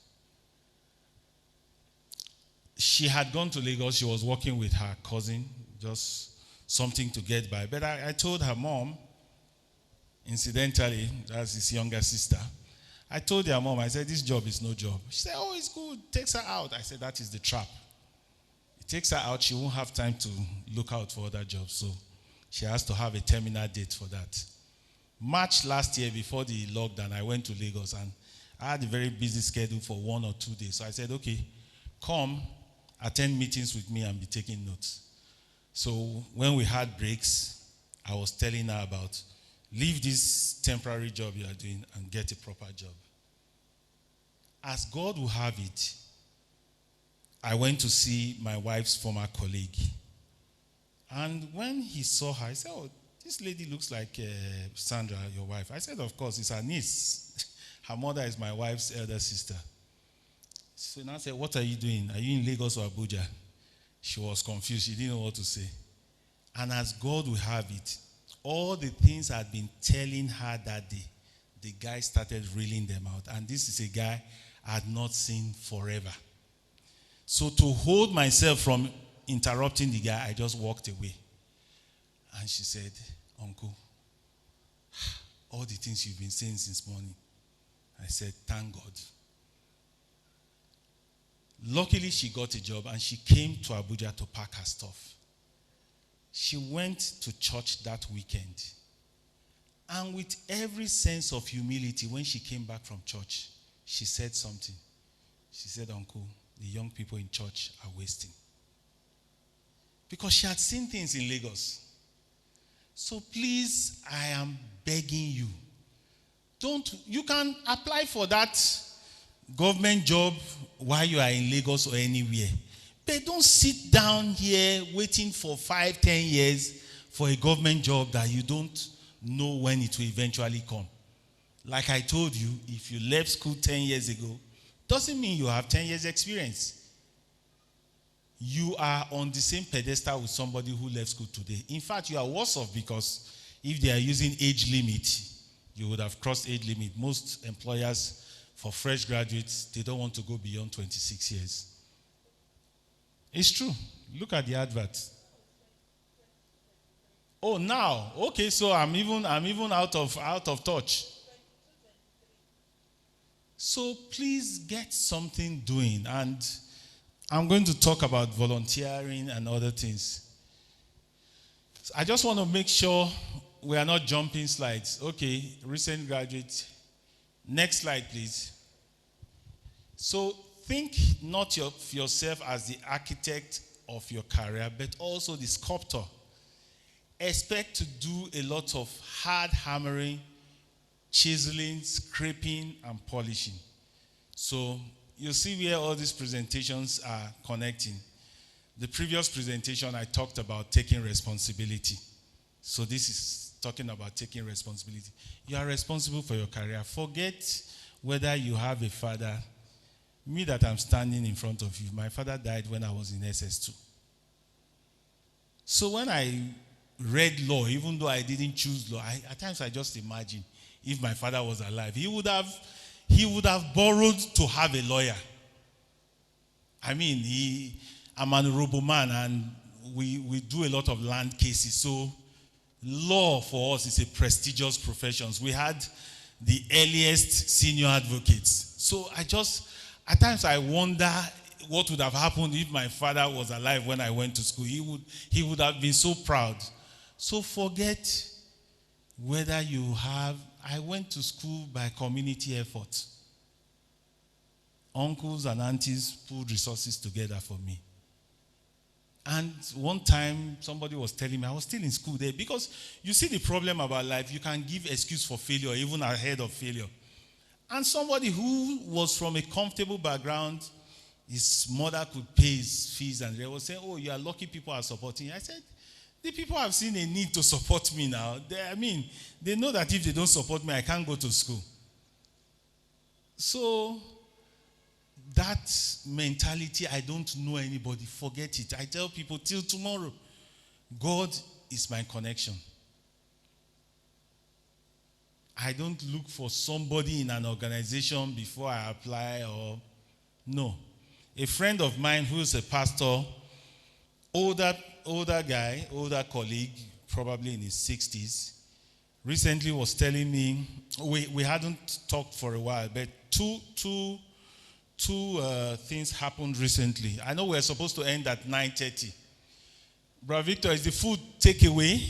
[SPEAKER 1] She had gone to Lagos. She was working with her cousin, just something to get by. But I told her mom, incidentally, that's his younger sister, I told her mom, I said, this job is no job. She said, oh, it's good. Takes her out. I said, that is the trap. It takes her out. She won't have time to look out for other jobs. So she has to have a terminal date for that. March last year, before the lockdown, I went to Lagos and I had a very busy schedule for 1 or 2 days. So I said, okay, come attend meetings with me and be taking notes. So when we had breaks, I was telling her about, leave this temporary job you are doing and get a proper job. As God will have it, I went to see my wife's former colleague. And when he saw her, he said, oh, this lady looks like Sandra, your wife. I said, of course, it's her niece. Her mother is my wife's elder sister. So now I said, what are you doing? Are you in Lagos or Abuja? She was confused. She didn't know what to say. And as God will have it, all the things I had been telling her that day, the guy started reeling them out. And this is a guy I had not seen forever. So to hold myself from interrupting the guy, I just walked away. And she said, Uncle, all the things you've been saying since morning. I said, thank God. Luckily, she got a job and she came to Abuja to pack her stuff. She went to church that weekend. And with every sense of humility, when she came back from church, she said something. She said, Uncle, the young people in church are wasting. Because she had seen things in Lagos. So please, I am begging you. You can apply for that government job while you are in Lagos or anywhere. But don't sit down here waiting for 5, 10 years for a government job that you don't know when it will eventually come. Like I told you, if you left school 10 years ago, doesn't mean you have 10 years experience. You are on the same pedestal with somebody who left school today. In fact, you are worse off because if they are using age limit, you would have crossed age limit. Most employers, for fresh graduates, they don't want to go beyond 26 years. It's true. Look at the advert. Oh, now, okay, so I'm even out of touch. So please get something doing, and I'm going to talk about volunteering and other things. So I just want to make sure we are not jumping slides. Okay, recent graduate. Next slide, please. So think not of yourself as the architect of your career, but also the sculptor. Expect to do a lot of hard hammering, chiseling, scraping, and polishing. So you see where all these presentations are connecting. The previous presentation, I talked about taking responsibility. So this is talking about taking responsibility. You are responsible for your career. Forget whether you have a father. Me that I'm standing in front of you, my father died when I was in SS2. So when I read law, even though I didn't choose law, at times I just imagine if my father was alive, he would have borrowed to have a lawyer. I mean, I'm an Urobo man, and we do a lot of land cases. So law for us is a prestigious profession. We had the earliest senior advocates. So at times I wonder what would have happened if my father was alive when I went to school. He would have been so proud. So forget whether you have. I went to school by community effort. Uncles and aunties pulled resources together for me. And one time, somebody was telling me, I was still in school there, because you see the problem about life, you can give excuse for failure, even ahead of failure. And somebody who was from a comfortable background, his mother could pay his fees, and they were saying, oh, you are lucky people are supporting you. I said, the people have seen a need to support me now. They know that if they don't support me, I can't go to school. So that mentality, I don't know anybody, forget it. I tell people till tomorrow, God is my connection. I don't look for somebody in an organization before I apply or no. A friend of mine who's a pastor, older guy, older colleague, probably in his 60s, recently was telling me, we hadn't talked for a while, but two things happened recently. I know we're supposed to end at 9:30. Brother Victor, is the food takeaway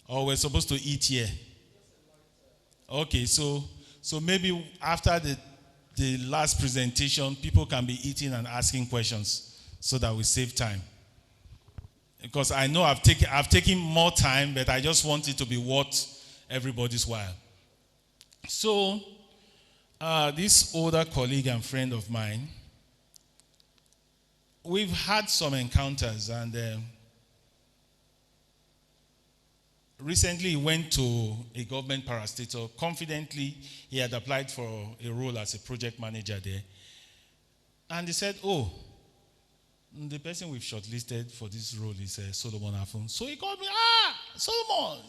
[SPEAKER 1] or we're supposed to eat here? Okay, so maybe after the last presentation, people can be eating and asking questions so that we save time. Because I know I've taken more time, but I just want it to be worth everybody's while. So this older colleague and friend of mine, we've had some encounters, and recently he went to a government parastatal. Confidently, he had applied for a role as a project manager there. And he said, oh, the person we've shortlisted for this role is Solomon Afun. So he called me, Solomon,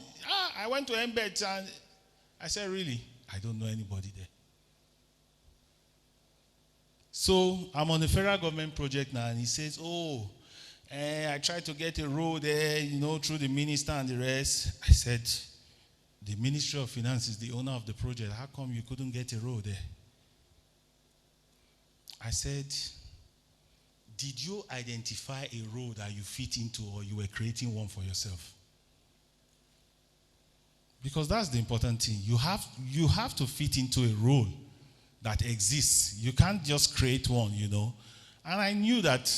[SPEAKER 1] I went to Embed, and I said, really? I don't know anybody there. So I'm on a federal government project now, and he says, I tried to get a role there, through the minister and the rest. I said, the Ministry of Finance is the owner of the project. How come you couldn't get a role there? I said, did you identify a role that you fit into, or you were creating one for yourself? Because that's the important thing. You have to fit into a role that exists. You can't just create one, And I knew that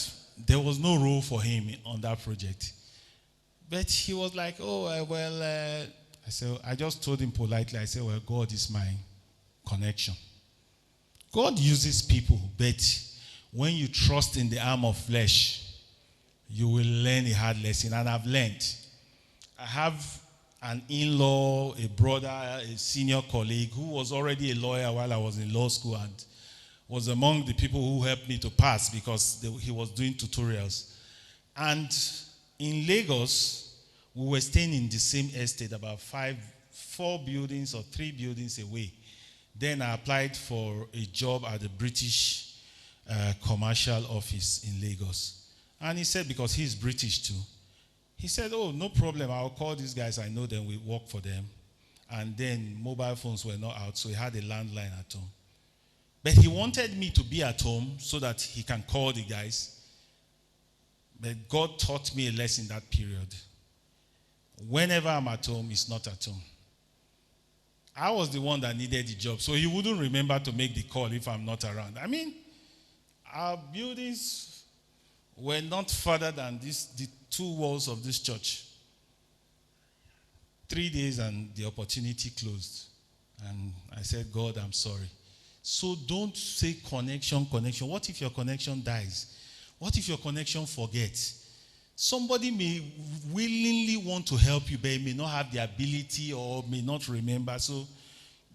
[SPEAKER 1] there was no role for him on that project. But he was like, I said, I just told him politely, I said, well, God is my connection. God uses people, but when you trust in the arm of flesh, you will learn a hard lesson. And I've learned. I have an in-law, a brother, a senior colleague who was already a lawyer while I was in law school and was among the people who helped me to pass because he was doing tutorials. And in Lagos, we were staying in the same estate, about 4 buildings or 3 buildings away. Then I applied for a job at the British commercial office in Lagos. And he said, because he's British too, he said, no problem, I'll call these guys, I know them, we work for them. And then mobile phones were not out, so he had a landline at home. But he wanted me to be at home so that he can call the guys. But God taught me a lesson that period. Whenever I'm at home, he's not at home. I was the one that needed the job, so he wouldn't remember to make the call if I'm not around. Our buildings were not further than the two walls of this church. 3 days and the opportunity closed. And I said, God, I'm sorry. So don't say connection. What if your connection dies? What if your connection forgets? Somebody may willingly want to help you, but he may not have the ability or may not remember. So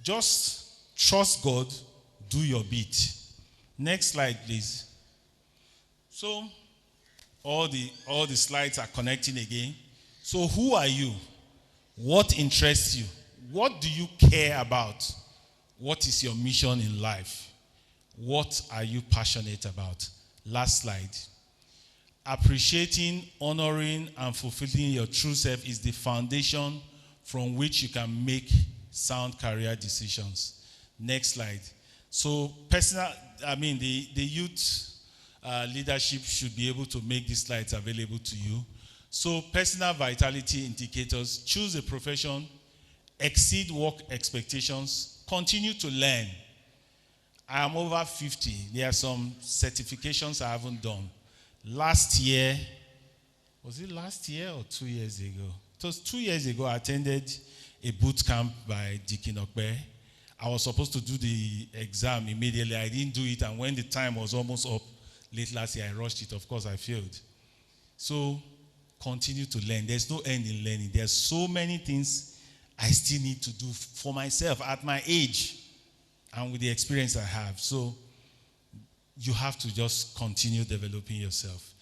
[SPEAKER 1] just trust God, do your bit. Next slide, please. So all the slides are connecting again. So who are you? What interests you? What do you care about? What is your mission in life? What are you passionate about? Last slide. Appreciating, honoring, and fulfilling your true self is the foundation from which you can make sound career decisions. Next slide. So the youth leadership should be able to make these slides available to you. So personal vitality indicators: choose a profession, exceed work expectations, continue to learn. I am over 50. There are some certifications I haven't done. Last year, was it last year or 2 years ago? It was 2 years ago, I attended a boot camp by Dikin Okbe. I was supposed to do the exam immediately. I didn't do it, and when the time was almost up, late last year, I rushed it. Of course, I failed. So, continue to learn. There's no end in learning. There's so many things I still need to do for myself at my age and with the experience I have. So you have to just continue developing yourself.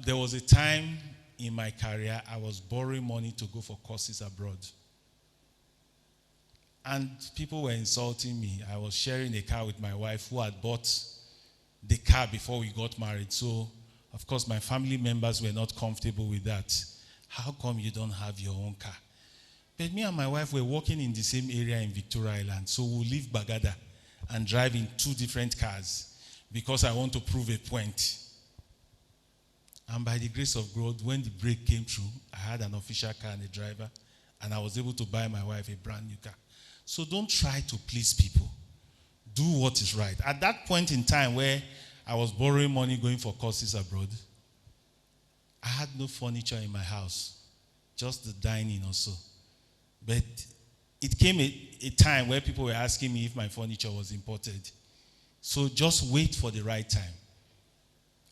[SPEAKER 1] There was a time in my career I was borrowing money to go for courses abroad. And people were insulting me. I was sharing a car with my wife who had bought the car before we got married. So of course, my family members were not comfortable with that. How come you don't have your own car? But me and my wife were working in the same area in Victoria Island. So we'll leave Bagada and drive in 2 different cars because I want to prove a point. And by the grace of God, when the break came through, I had an official car and a driver, and I was able to buy my wife a brand new car. So don't try to please people. Do what is right. At that point in time where I was borrowing money going for courses abroad, I had no furniture in my house, just the dining also. But it came a time where people were asking me if my furniture was imported. So just wait for the right time.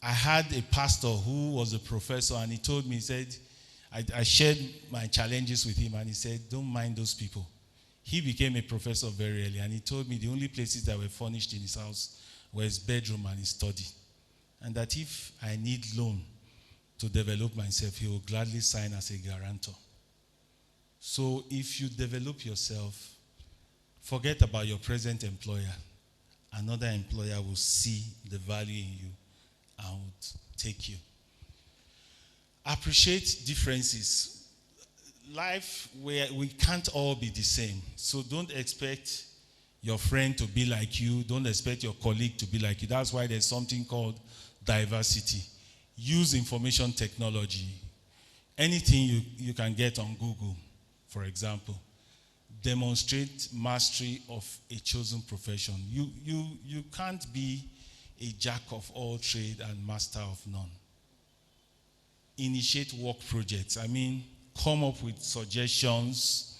[SPEAKER 1] I had a pastor who was a professor, and he told me, he said, I shared my challenges with him, and he said, don't mind those people. He became a professor very early, and he told me the only places that were furnished in his house were his bedroom and his study. And that if I need loan to develop myself, he will gladly sign as a guarantor. So if you develop yourself, forget about your present employer. Another employer will see the value in you and would take you. Appreciate differences. Life, where we can't all be the same. So don't expect your friend to be like you. Don't expect your colleague to be like you. That's why there's something called diversity. Use information technology. Anything you can get on Google, for example. Demonstrate mastery of a chosen profession. You can't be a jack of all trade and master of none. Initiate work projects. Come up with suggestions,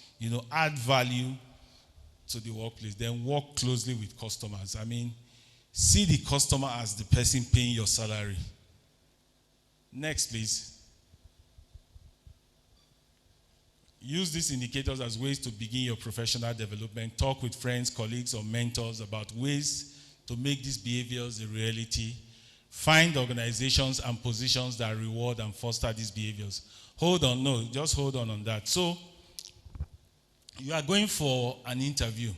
[SPEAKER 1] add value to the workplace. Then work closely with customers. See the customer as the person paying your salary. Next, please. Use these indicators as ways to begin your professional development. Talk with friends, colleagues, or mentors about ways to make these behaviors a reality. Find organizations and positions that reward and foster these behaviors. Just hold on that. So, you are going for an interview.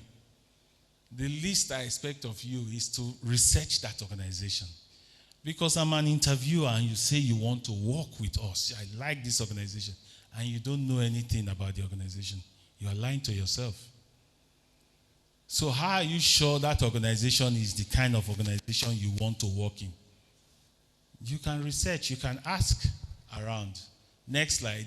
[SPEAKER 1] The least I expect of you is to research that organization. Because I'm an interviewer and you say you want to work with us. I like this organization. And you don't know anything about the organization. You are lying to yourself. So how are you sure that organization is the kind of organization you want to work in? You can research. You can ask around. Next slide.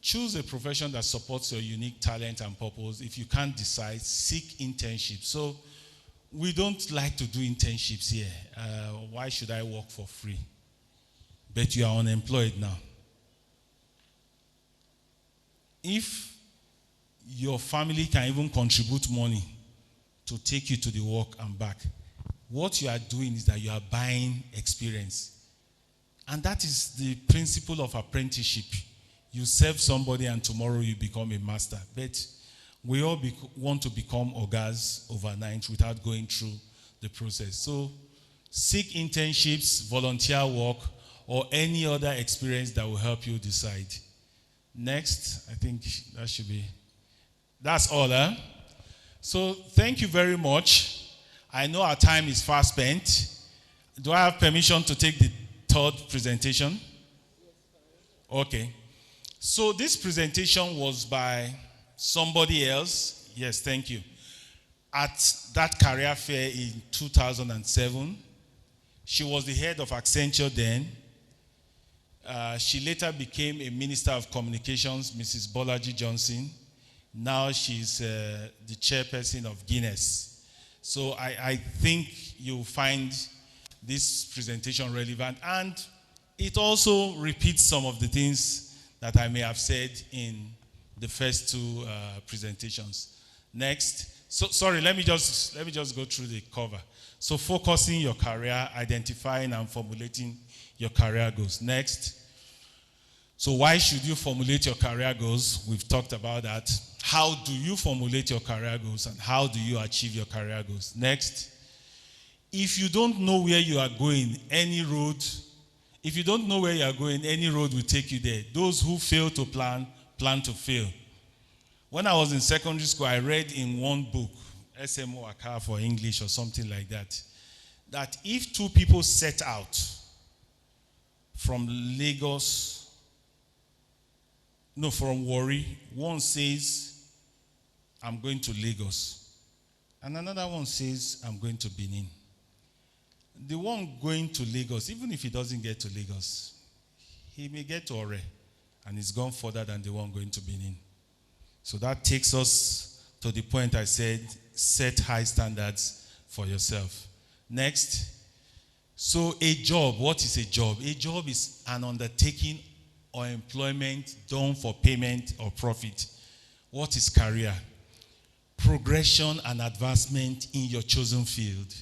[SPEAKER 1] Choose a profession that supports your unique talent and purpose. If you can't decide, seek internship. So We don't like to do internships here. Why should I work for free? But you are unemployed now. If your family can even contribute money to take you to the work and back, what you are doing is that you are buying experience. And that is the principle of apprenticeship. You serve somebody and tomorrow you become a master. But we all want to become ogas overnight without going through the process. So seek internships, volunteer work, or any other experience that will help you decide. Next, I think that should be, that's all. So thank you very much. I know our time is fast spent. Do I have permission to take the third presentation? Okay. So this presentation was by somebody else. Yes, thank you. At that career fair in 2007. She was the head of Accenture then. She later became a Minister of Communications, Mrs. Bolaji Johnson. Now she's the chairperson of Guinness. So I think you'll find this presentation relevant. And it also repeats some of the things that I may have said in the first two presentations. Next. So sorry, let me just go through the cover. So focusing your career, identifying and formulating your career goals. Next. So why should you formulate your career goals? We've talked about that. How do you formulate your career goals and how do you achieve your career goals? Next. If you don't know where you are going, any road will take you there. Those who fail to plan to fail. When I was in secondary school, I read in one book, SMO Aka for English or something like that, that if two people set out from Warri, one says, I'm going to Lagos, and another one says, I'm going to Benin. The one going to Lagos, even if he doesn't get to Lagos, he may get to Ore, and he's gone further than the one going to Benin. So that takes us to the point I said, set high standards for yourself. Next. So a job, what is a job? A job is an undertaking or employment done for payment or profit. What is career? Progression and advancement in your chosen field.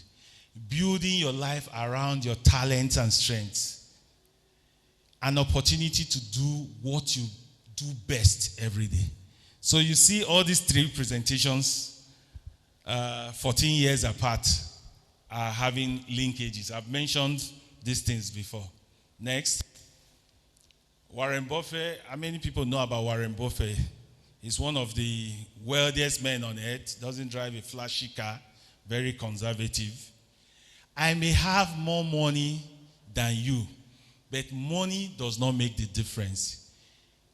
[SPEAKER 1] Building your life around your talents and strengths. An opportunity to do what you do best every day. So you see all these three presentations, 14 years apart, are having linkages. I've mentioned these things before. Next. Warren Buffett, how many people know about Warren Buffett? He's one of the wealthiest men on earth, doesn't drive a flashy car, very conservative. I may have more money than you, but money does not make the difference.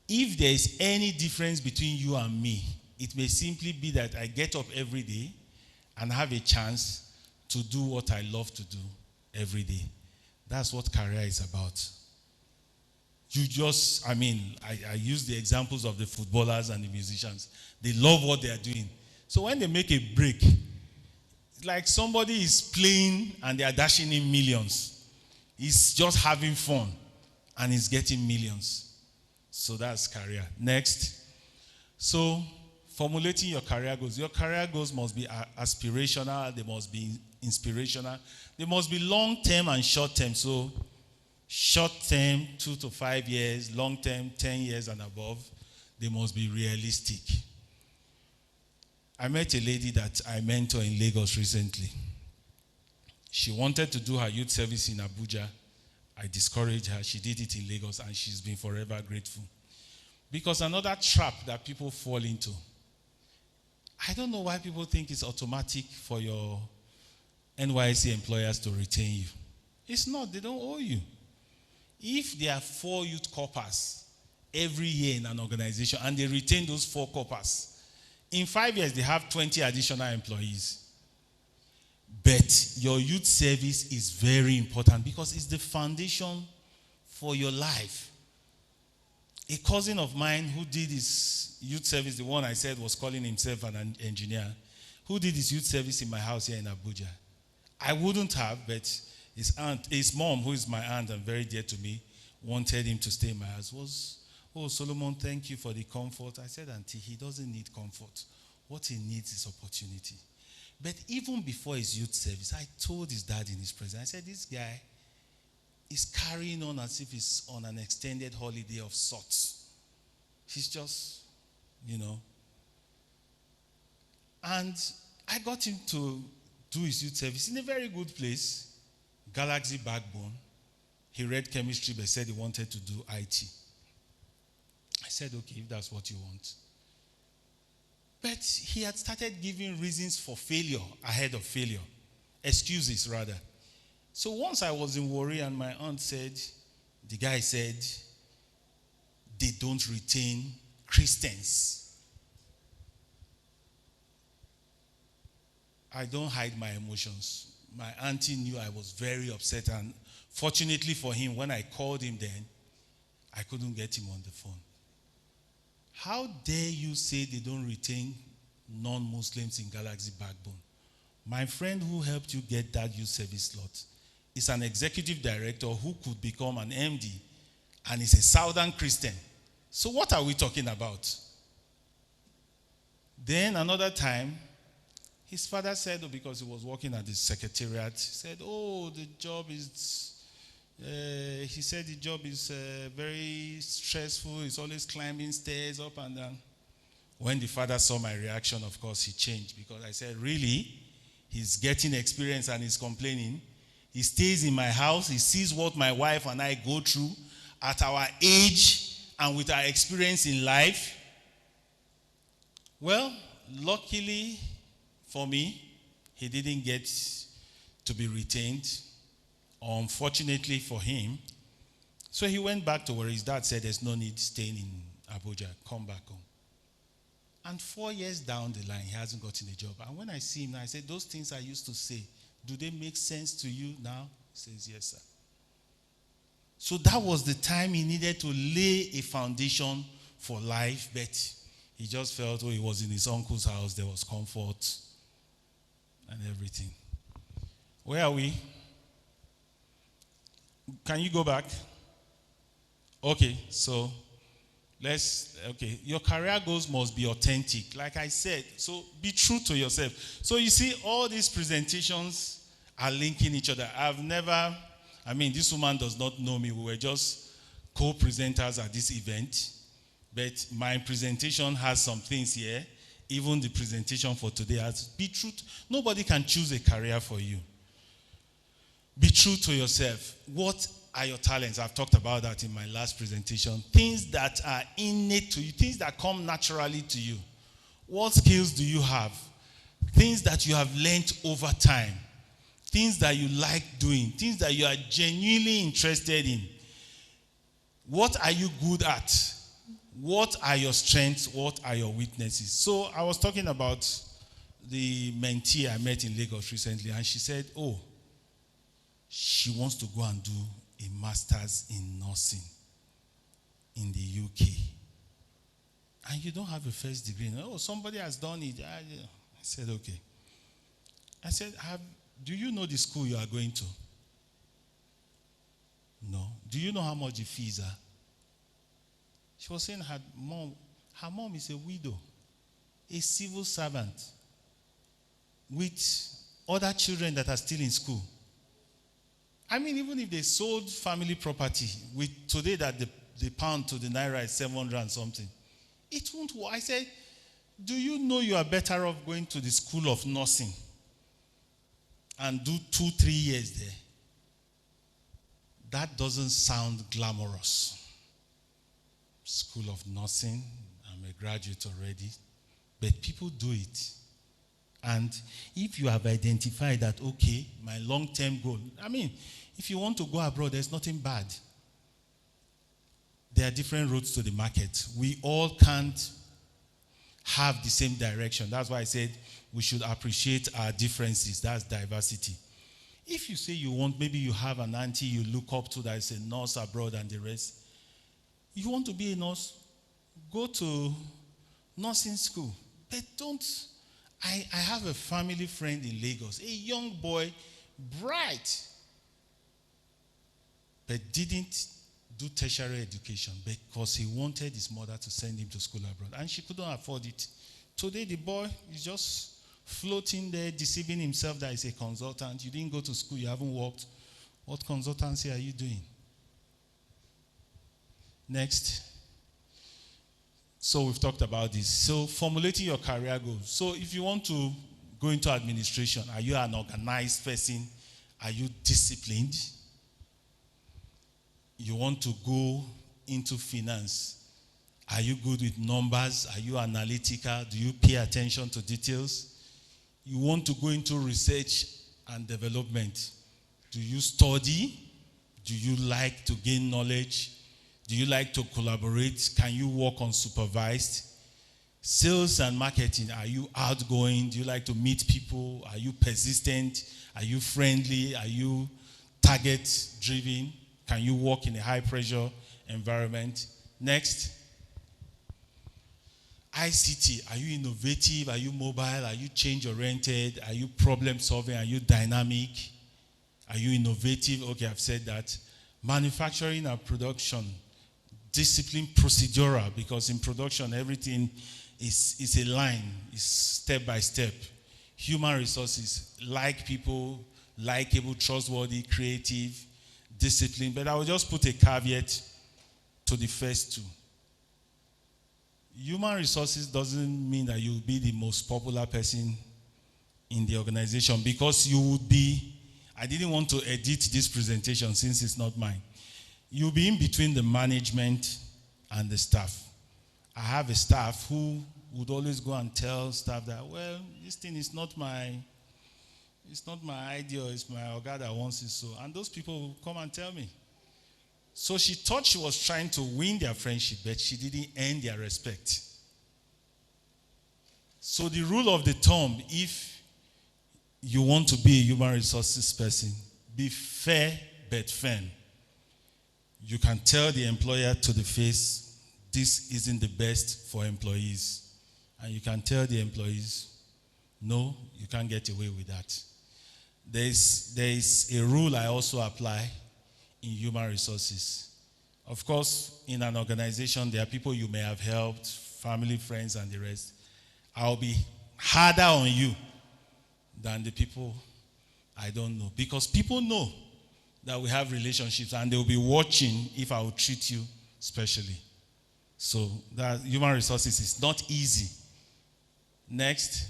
[SPEAKER 1] If there is any difference between you and me, it may simply be that I get up every day and have a chance to do what I love to do every day. That's what career is about. You just, I use the examples of the footballers and the musicians. They love what they are doing. So when they make a break, it's like somebody is playing and they are dashing in millions. He's just having fun and he's getting millions. So that's career. Next. So formulating your career goals. Your career goals must be aspirational. They must be inspirational. They must be long-term and short-term. So short-term, 2 to 5 years. Long-term, 10 years and above. They must be realistic. I met a lady that I mentor in Lagos recently. She wanted to do her youth service in Abuja. I discouraged her. She did it in Lagos and she's been forever grateful. Because another trap that people fall into, I don't know why people think it's automatic for your NYSC employers to retain you. It's not. They don't owe you. If there are 4 youth corpers every year in an organization and they retain those 4 corpers, in 5 years they have 20 additional employees. But your youth service is very important because it's the foundation for your life. A cousin of mine who did his youth service, the one I said was calling himself an engineer, who did his youth service in my house here in Abuja. I wouldn't have, but his mom, who is my aunt and very dear to me, wanted him to stay in my house. Oh, Solomon, thank you for the comfort. I said, Auntie, he doesn't need comfort. What he needs is opportunity. But even before his youth service, I told his dad in his presence, I said, this guy is carrying on as if he's on an extended holiday of sorts. He's just, And I got him to do his youth service in a very good place, Galaxy Backbone. He read chemistry but said he wanted to do IT. I said, okay, if that's what you want. But he had started giving reasons for failure ahead of failure. Excuses, rather. So once I was in Warri and my aunt said, the guy said, they don't retain Christians. I don't hide my emotions. My auntie knew I was very upset, and fortunately for him, when I called him then, I couldn't get him on the phone. How dare you say they don't retain non-Muslims in Galaxy Backbone? My friend who helped you get that youth service slot is an executive director who could become an MD and is a Southern Christian. So what are we talking about? Then another time, his father said, because he was working at the secretariat, he said, the job is... he said the job is very stressful. He's always climbing stairs up and down. When the father saw my reaction, of course, he changed, because I said, really? He's getting experience and he's complaining. He stays in my house. He sees what my wife and I go through at our age and with our experience in life. Well, luckily for me, he didn't get to be retained. Unfortunately for him. So he went back to where his dad said, there's no need staying in Abuja, come back home. And 4 years down the line, he hasn't gotten a job. And when I see him now, I say, those things I used to say, do they make sense to you now? He says, yes, sir. So that was the time he needed to lay a foundation for life, but he just felt, he was in his uncle's house, there was comfort and everything. Where are we? Can you go back? Okay, so your career goals must be authentic. Like I said, so be true to yourself. So you see, all these presentations are linking each other. This woman does not know me. We were just co-presenters at this event. But my presentation has some things here. Even the presentation for today has, be true. Nobody can choose a career for you. Be true to yourself. What are your talents? I've talked about that in my last presentation. Things that are innate to you, things that come naturally to you. What skills do you have? Things that you have learned over time. Things that you like doing. Things that you are genuinely interested in. What are you good at? What are your strengths? What are your weaknesses? So I was talking about the mentee I met in Lagos recently, and she said, she wants to go and do a master's in nursing in the UK. And you don't have a first degree. Somebody has done it. I said, okay. I said, do you know the school you are going to? No. Do you know how much the fees are? She was saying her mom is a widow, a civil servant with other children that are still in school. Even if they sold family property, with today that the pound to the naira is 700 and something, it won't work. I said, do you know you are better off going to the school of nursing and do 2-3 years there? That doesn't sound glamorous. School of nursing, I'm a graduate already, but people do it. And if you have identified that, okay, my long-term goal, if you want to go abroad, there's nothing bad. There are different routes to the market. We all can't have the same direction. That's why I said we should appreciate our differences. That's diversity. If you say you want, maybe you have an auntie you look up to that is a nurse abroad and the rest. You want to be a nurse, go to nursing school. But don't I have a family friend in Lagos, a young boy, bright, but didn't do tertiary education because he wanted his mother to send him to school abroad, and she couldn't afford it. Today, the boy is just floating there, deceiving himself that he's a consultant. You didn't go to school, you haven't worked. What consultancy are you doing? Next. So we've talked about this. So formulating your career goals. So if you want to go into administration, are you an organized person? Are you disciplined? You want to go into finance. Are you good with numbers? Are you analytical? Do you pay attention to details? You want to go into research and development. Do you study? Do you like to gain knowledge? Do you like to collaborate? Can you work unsupervised? Sales and marketing, are you outgoing? Do you like to meet people? Are you persistent? Are you friendly? Are you target-driven? Can you work in a high-pressure environment? Next. ICT, are you innovative? Are you mobile? Are you change-oriented? Are you problem-solving? Are you dynamic? Are you innovative? Okay, I've said that. Manufacturing and production, discipline procedural, because in production everything is a line, is step by step. Human resources, like people, likable, trustworthy, creative, discipline. But I will just put a caveat to the first two. Human resources doesn't mean that you'll be the most popular person in the organization, because you would be, I didn't want to edit this presentation since it's not mine. You'll be in between the management and the staff. I have a staff who would always go and tell staff that, well, this thing is not my idea, it's my Oga that wants it so. And those people will come and tell me. So she thought she was trying to win their friendship, but she didn't earn their respect. So the rule of the thumb, if you want to be a human resources person, be fair but firm. You can tell the employer to the face, this isn't the best for employees. And you can tell the employees, no, you can't get away with that. There is a rule I also apply in human resources. Of course, in an organization, there are people you may have helped, family, friends, and the rest. I'll be harder on you than the people I don't know. Because people know that we have relationships, and they'll be watching if I will treat you specially. So that human resources is not easy. Next.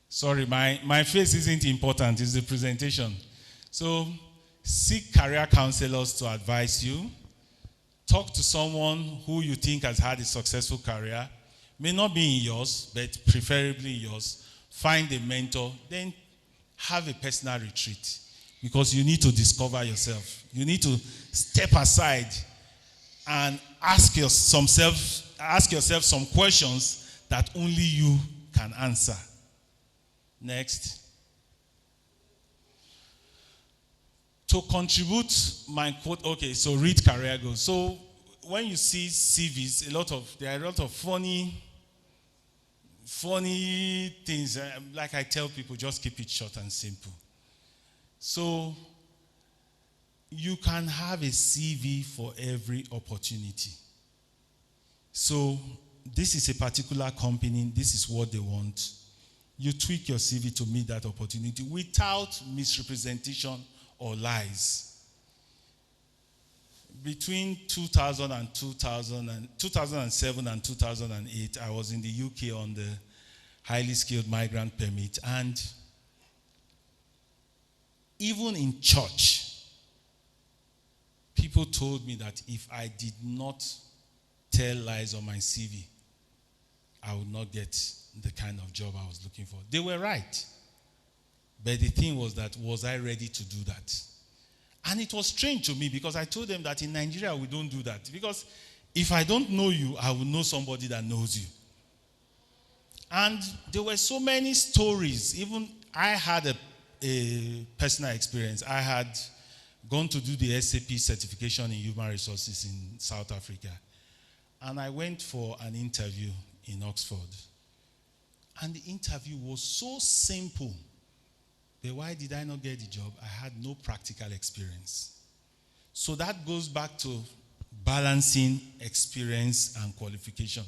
[SPEAKER 1] Sorry, my face isn't important, it's the presentation. So seek career counselors to advise you. Talk to someone who you think has had a successful career. May not be in yours, but preferably in yours. Find a mentor, then have a personal retreat, because you need to discover yourself. You need to step aside and ask yourself some questions that only you can answer. Next. To contribute my quote, okay, so read career goals. So when you see CVs, there are a lot of funny things. Like I tell people, just keep it short and simple. So you can have a CV for every opportunity. So this is a particular company, this is what they want. You tweak your CV to meet that opportunity without misrepresentation or lies. Between 2007 and 2008, I was in the UK on the highly skilled migrant permit. And even in church, people told me that if I did not tell lies on my CV, I would not get the kind of job I was looking for. They were right. But the thing was that, was I ready to do that? And it was strange to me, because I told them that in Nigeria we don't do that. Because if I don't know you, I will know somebody that knows you. And there were so many stories. Even I had a personal experience. I had gone to do the SAP certification in human resources in South Africa. And I went for an interview in Oxford. And the interview was so simple. But why did I not get the job? I had no practical experience. So that goes back to balancing experience and qualification.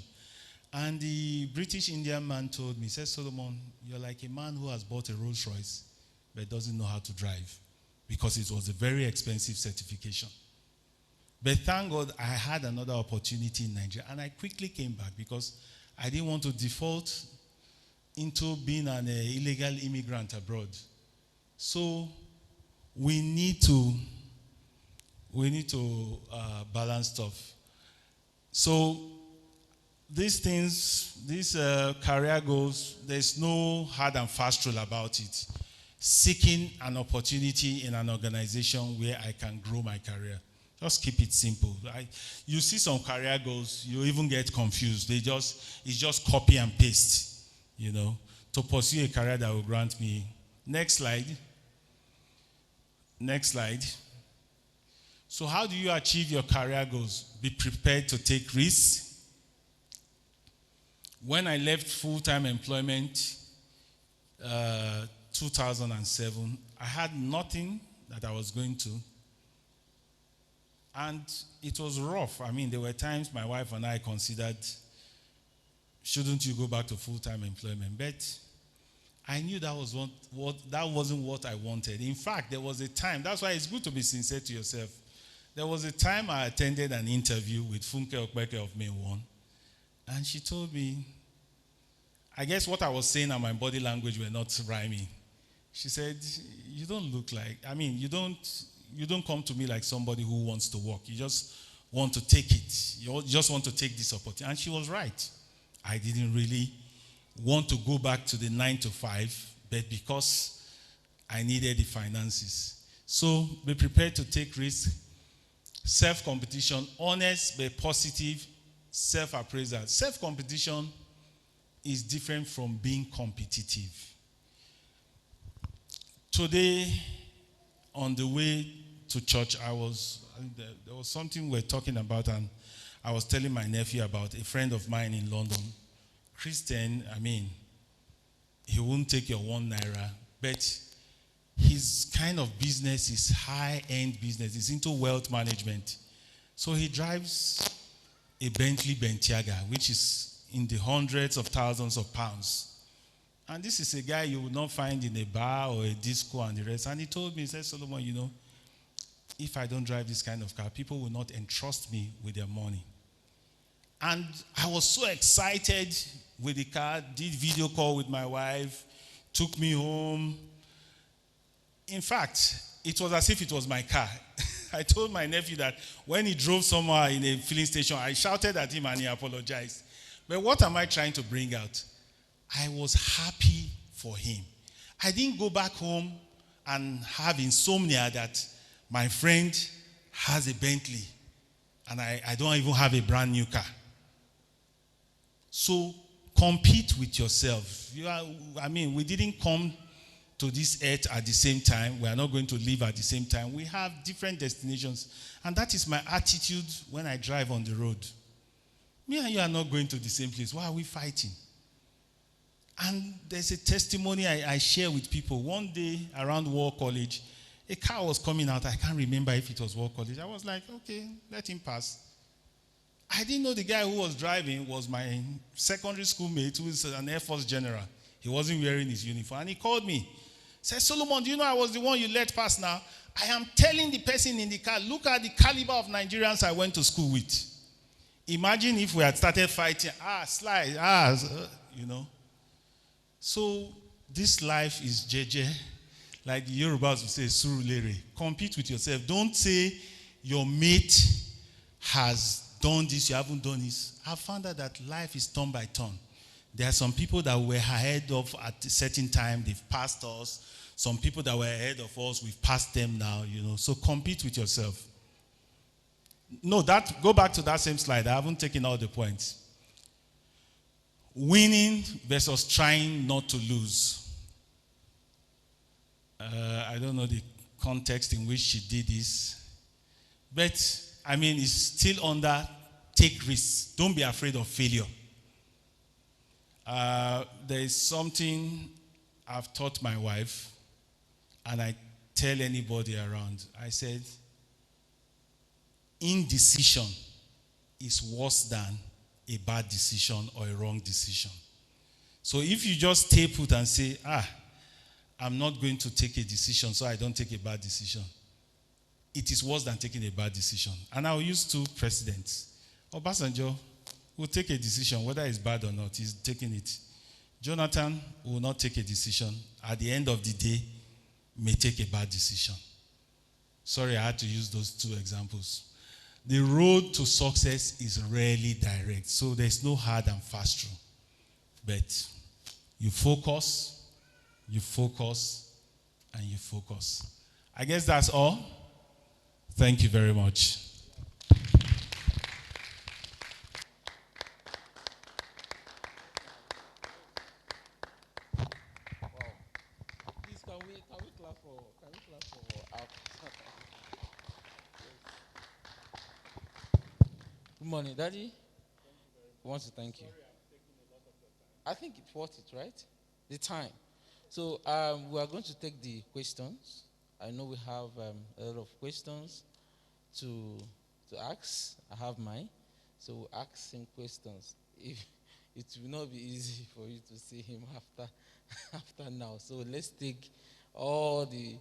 [SPEAKER 1] And the British Indian man told me, he said, Solomon, you're like a man who has bought a Rolls Royce but doesn't know how to drive, because it was a very expensive certification. But thank God I had another opportunity in Nigeria, and I quickly came back because I didn't want to default into being an illegal immigrant abroad. So we need to balance stuff. So these things, these career goals, there's no hard and fast rule about it. Seeking an opportunity in an organization where I can grow my career. Just keep it simple. You see some career goals, you even get confused. It's just copy and paste, to pursue a career that will grant me. Next slide. Next slide. So how do you achieve your career goals? Be prepared to take risks. When I left full-time employment, 2007, I had nothing that I was going to. And it was rough. I mean, there were times my wife and I considered, shouldn't you go back to full-time employment? But I knew that wasn't what I wanted. In fact, there was a time, that's why it's good to be sincere to yourself. There was a time I attended an interview with Funke Okpeke of May 1, and she told me, I guess what I was saying and my body language were not rhyming. She said, you don't look like, you don't come to me like somebody who wants to work. You just want to take it. You just want to take this opportunity. And she was right. I didn't really want to go back to the 9 to 5, but because I needed the finances. So be prepared to take risks. Self-competition, honest but positive self-appraisal. Self-competition is different from being competitive. Today, on the way to church, there was something we were talking about, and I was telling my nephew about a friend of mine in London. Christian, he won't take your 1 naira, but his kind of business is high-end business. It's into wealth management. So he drives a Bentley Bentiaga, which is in the hundreds of thousands of pounds. And this is a guy you would not find in a bar or a disco and the rest. And he told me, he said, Solomon, if I don't drive this kind of car, people will not entrust me with their money. And I was so excited with the car, did video call with my wife, took me home. In fact, it was as if it was my car. I told my nephew that when he drove somewhere in a filling station, I shouted at him and he apologized. But what am I trying to bring out? I was happy for him. I didn't go back home and have insomnia that my friend has a Bentley and I don't even have a brand new car. So compete with yourself. We didn't come to this earth at the same time. We are not going to live at the same time. We have different destinations. And that is my attitude when I drive on the road. Me and you are not going to the same place. Why are we fighting? And there's a testimony I share with people. One day around War College, a car was coming out. I can't remember if it was War College. I was like, okay, let him pass. I didn't know the guy who was driving was my secondary school mate who is an Air Force general. He wasn't wearing his uniform. And he called me. He said, Solomon, do you know I was the one you let pass now? I am telling the person in the car, look at the caliber of Nigerians I went to school with. Imagine if we had started fighting, slide, So this life is jeje. Like the Yorubas would say, surulere. Compete with yourself. Don't say your mate has done this, you haven't done this. I've found out that life is turn by turn. There are some people that were ahead of at a certain time, they've passed us. Some people that were ahead of us, we've passed them now, So compete with yourself. No, go back to that same slide. I haven't taken all the points. Winning versus trying not to lose. I don't know the context in which she did this. But, it's still under take risks. Don't be afraid of failure. There is something I've taught my wife, and I tell anybody around. I said, indecision is worse than a bad decision or a wrong decision. So if you just stay put and say, I'm not going to take a decision so I don't take a bad decision, it is worse than taking a bad decision. And I'll use two precedents. Obasanjo will take a decision, whether it's bad or not, he's taking it. Jonathan will not take a decision. At the end of the day, may take a bad decision. Sorry, I had to use those two examples. The road to success is rarely direct, so there's no hard and fast rule. But you focus, and you focus. I guess that's all. Thank you very much.
[SPEAKER 2] Please, can we clap for our Good morning, Daddy. I want to thank you. I think it's worth it, right? The time. So we are going to take the questions. I know we have a lot of questions to ask. I have mine. So we'll ask him questions. If it will not be easy for you to see him after now. So let's take all the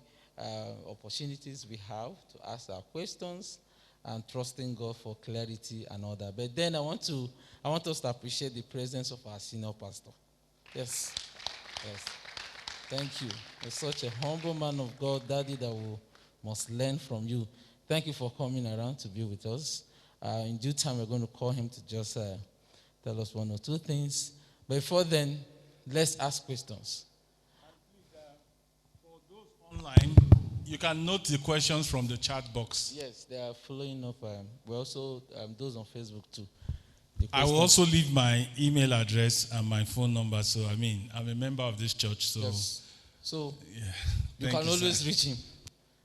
[SPEAKER 2] opportunities we have to ask our questions and trusting God for clarity and all that. But then I want us to appreciate the presence of our senior pastor. Yes. Thank you. You're such a humble man of God, Daddy, that we must learn from you. Thank you for coming around to be with us. In due time, we're going to call him to just tell us one or two things. But before then, let's ask questions.
[SPEAKER 1] And please, for those online, you can note the questions from the chat box.
[SPEAKER 2] Yes, they are following up. We also, those on Facebook too.
[SPEAKER 1] I will also leave my email address and my phone number. So, I'm a member of this church. So,
[SPEAKER 2] yes. So
[SPEAKER 1] yeah.
[SPEAKER 2] you can always reach him.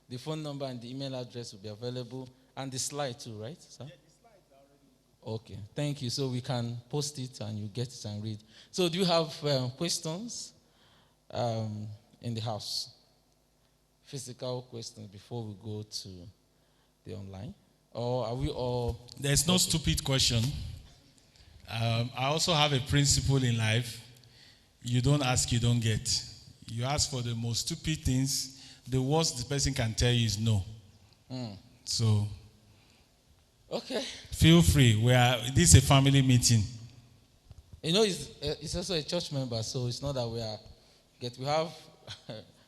[SPEAKER 2] The phone number and the email address will be available. And the slide too, right, sir? Yeah, the slides are already. Okay, thank you. So we can post it and you get it and read. So do you have questions in the house? Physical questions before we go to the online? Or are we all...
[SPEAKER 1] There's no stupid question. I also have a principle in life. You don't ask, you don't get. You ask for the most stupid things. The worst the person can tell you is no. So,
[SPEAKER 2] okay.
[SPEAKER 1] Feel free. This is a family meeting.
[SPEAKER 2] You know, it's also a church member, so it's not that we have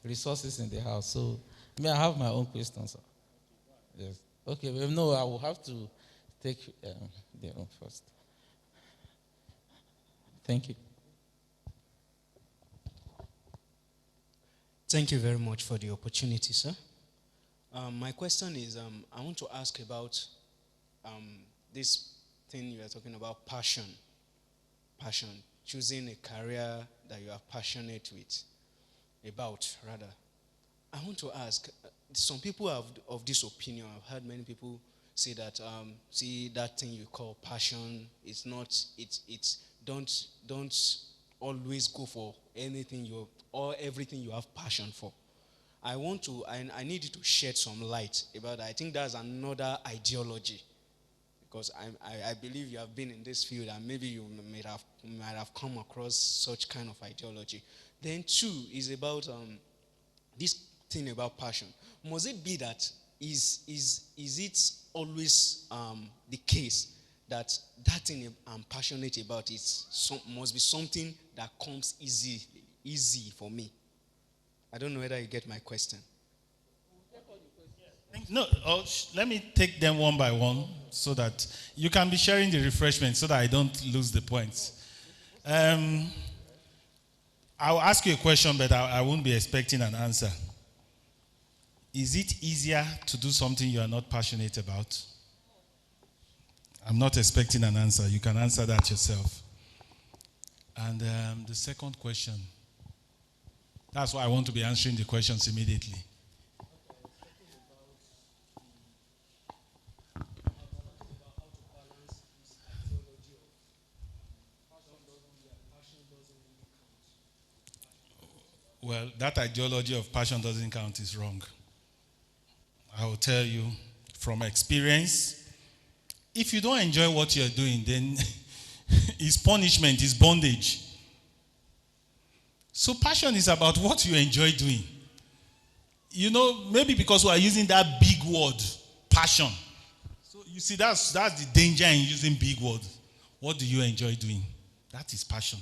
[SPEAKER 2] resources in the house. So, I have my own questions. Yes. Okay, well, no, I will have to take their own first. Thank you.
[SPEAKER 3] Thank you very much for the opportunity, sir. My question is, I want to ask about this thing you are talking about, passion. Passion. Choosing a career that you are passionate about, rather. I want to ask, some people have of this opinion. I've heard many people say that, that thing you call passion is not, don't always go for anything or everything you have passion for. I need you to shed some light about that. I think that's another ideology, because I believe you have been in this field and maybe you might have come across such kind of ideology. Then two is about this thing about passion. Must it be that is it always the case that thing I'm passionate about must be something that comes easy for me? I don't know whether you get my question.
[SPEAKER 1] No, let me take them one by one so that you can be sharing the refreshment so that I don't lose the points. I'll ask you a question, but I won't be expecting an answer. Is it easier to do something you are not passionate about? I'm not expecting an answer. You can answer that yourself. And the second question. That's why I want to be answering the questions immediately. Well, that ideology of passion doesn't count is wrong. I will tell you from experience, if you don't enjoy what you're doing, then it's punishment, it's bondage. So passion is about what you enjoy doing. You know, maybe because we are using that big word, passion. So you see, that's the danger in using big words. What do you enjoy doing? That is passion.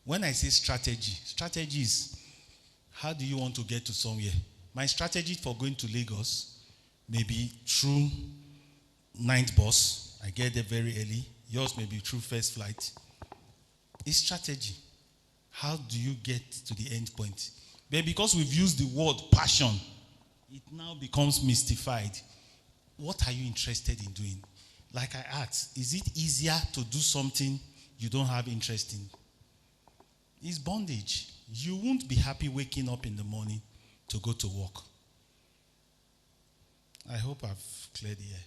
[SPEAKER 1] When I say strategy is how do you want to get to somewhere? My strategy for going to Lagos may be through night bus. I get there very early. Yours may be through first flight. It's strategy. How do you get to the end point? But because we've used the word passion, it now becomes mystified. What are you interested in doing? Like I asked, is it easier to do something you don't have interest in? It's bondage. You won't be happy waking up in the morning to go to work. I hope I've cleared the air.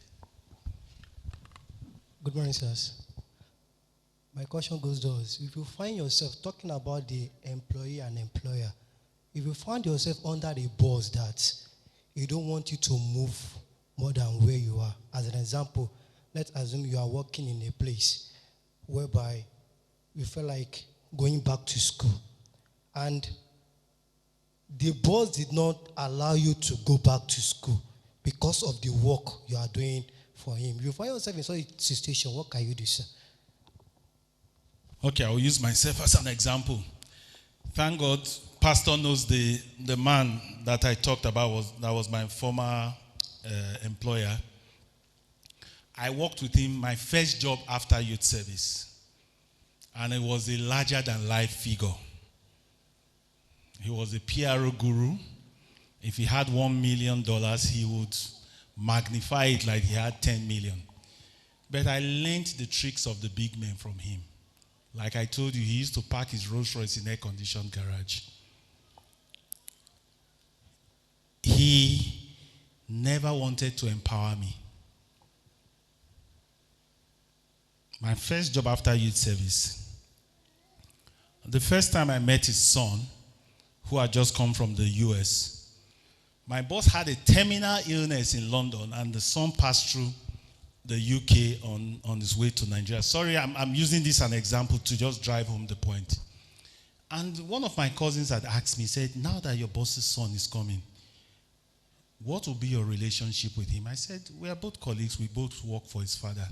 [SPEAKER 4] Good morning, sirs. My question goes thus. If you find yourself talking about the employee and employer, if you find yourself under a boss that you don't want you to move more than where you are, as an example, let's assume you are working in a place whereby you feel like going back to school, and the boss did not allow you to go back to school because of the work you are doing for him. If you find yourself in such a situation, what can you do, sir?
[SPEAKER 1] Okay, I'll use myself as an example. Thank God, Pastor knows the man that I talked about that was my former employer. I worked with him my first job after youth service, and it was a larger than life figure. He was a PRO guru. If he had $1 million, he would magnify it like he had 10 million. But I learned the tricks of the big men from him. Like I told you, he used to park his Rolls Royce in air-conditioned garage. He never wanted to empower me. My first job after youth service, the first time I met his son, who had just come from the US, my boss had a terminal illness in London, and the son passed through the UK on his way to Nigeria. Sorry, I'm using this as an example to just drive home the point. And one of my cousins had asked me, said, now that your boss's son is coming, what will be your relationship with him? I said, we are both colleagues. We both work for his father.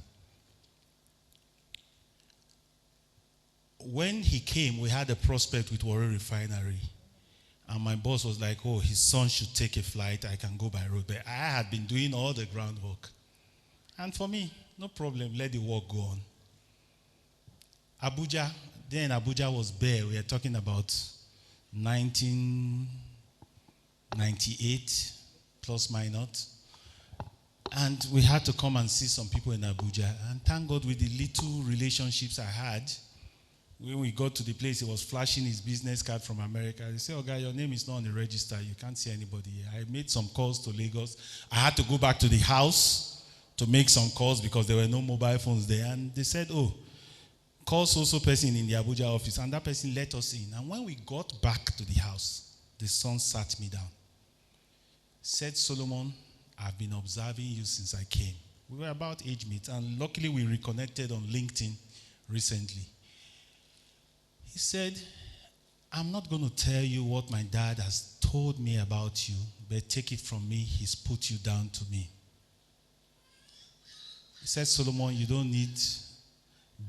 [SPEAKER 1] When he came, we had a prospect with Warri Refinery. And my boss was like, oh, his son should take a flight. I can go by road. But I had been doing all the groundwork. And for me, no problem. Let the work go on. Abuja, then Abuja was bare. We are talking about 1998, plus minus. And we had to come and see some people in Abuja. And thank God with the little relationships I had, when we got to the place, he was flashing his business card from America. They said, oh, guy, your name is not on the register. You can't see anybody here. I made some calls to Lagos. I had to go back to the house to make some calls because there were no mobile phones there. And they said, oh, call so-so person in the Abuja office. And that person let us in. And when we got back to the house, the son sat me down. Said, Solomon, I've been observing you since I came. We were about age mates. And luckily, we reconnected on LinkedIn recently. He said, I'm not going to tell you what my dad has told me about you, but take it from me, he's put you down to me. He said, Solomon, you don't need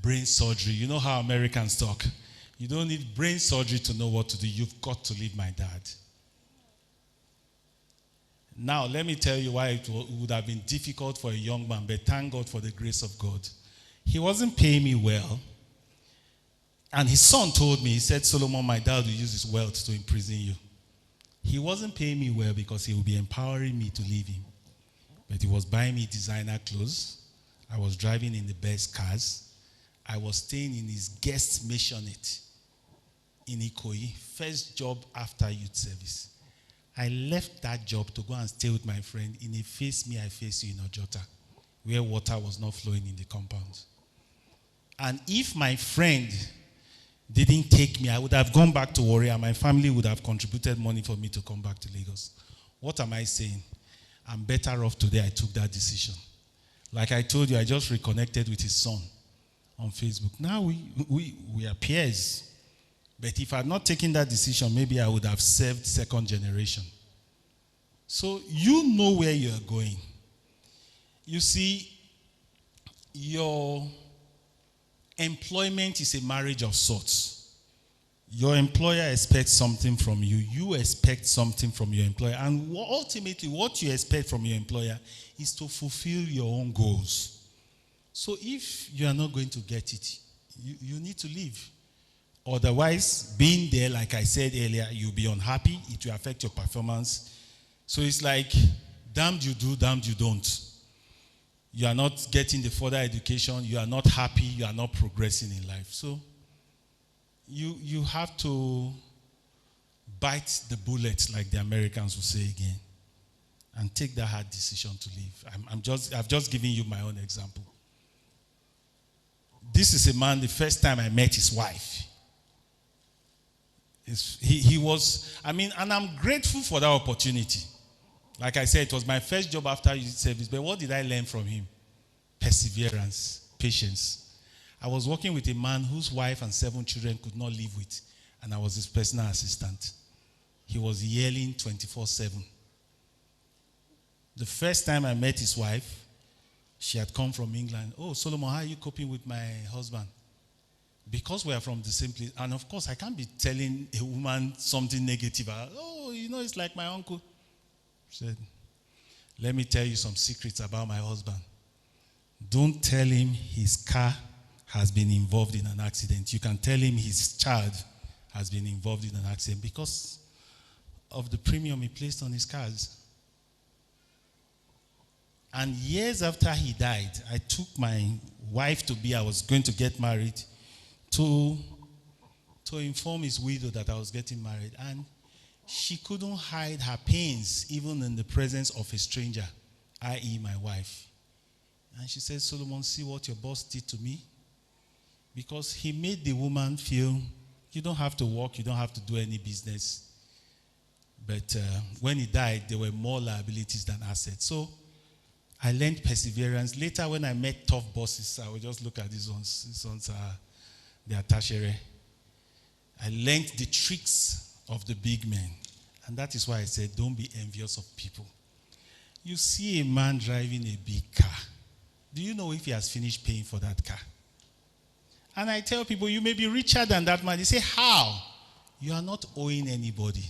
[SPEAKER 1] brain surgery. You know how Americans talk. You don't need brain surgery to know what to do. You've got to leave my dad. Now, let me tell you why it would have been difficult for a young man, but thank God for the grace of God. He wasn't paying me well. And his son told me, he said, Solomon, my dad will use his wealth to imprison you. He wasn't paying me well because he would be empowering me to leave him. But he was buying me designer clothes. I was driving in the best cars. I was staying in his guest maisonette in Ikoyi, first job after youth service. I left that job to go and stay with my friend in a face me, I face you in Ojota, where water was not flowing in the compound. And if my friend didn't take me, I would have gone back to Warrior. My family would have contributed money for me to come back to Lagos. What am I saying? I'm better off today I took that decision. Like I told you, I just reconnected with his son on Facebook. Now we are peers. But if I had not taken that decision, maybe I would have served second generation. So you know where you are going. You see, your employment is a marriage of sorts. Your employer expects something from you. You expect something from your employer. And ultimately, what you expect from your employer is to fulfill your own goals. So if you are not going to get it, you need to leave. Otherwise, being there, like I said earlier, you'll be unhappy. It will affect your performance. So it's like, damned you do, damned you don't. You are not getting the further education. You are not happy. You are not progressing in life. So you have to bite the bullet, like the Americans will say again, and take that hard decision to leave. I've just given you my own example. This is a man, the first time I met his wife. He was, and I'm grateful for that opportunity. Like I said, it was my first job after youth service, but what did I learn from him? Perseverance, patience. I was working with a man whose wife and 7 children could not live with, and I was his personal assistant. He was yelling 24/7. The first time I met his wife, she had come from England. Oh, Solomon, how are you coping with my husband? Because we are from the same place. And of course, I can't be telling a woman something negative. Oh, it's like my uncle. She said, let me tell you some secrets about my husband. Don't tell him his car has been involved in an accident. You can tell him his child has been involved in an accident because of the premium he placed on his cars. And years after he died, I took my wife I was going to get married, to inform his widow that I was getting married. And she couldn't hide her pains even in the presence of a stranger, i.e. my wife. And she said, Solomon, see what your boss did to me? Because he made the woman feel, you don't have to work, you don't have to do any business. But when he died, there were more liabilities than assets. So I learned perseverance. Later, when I met tough bosses, I would just look at these ones. These ones are the attachere. I learned the tricks of the big men. And that is why I said, don't be envious of people. You see a man driving a big car. Do you know if he has finished paying for that car? And I tell people, you may be richer than that man. They say, how? You are not owing anybody.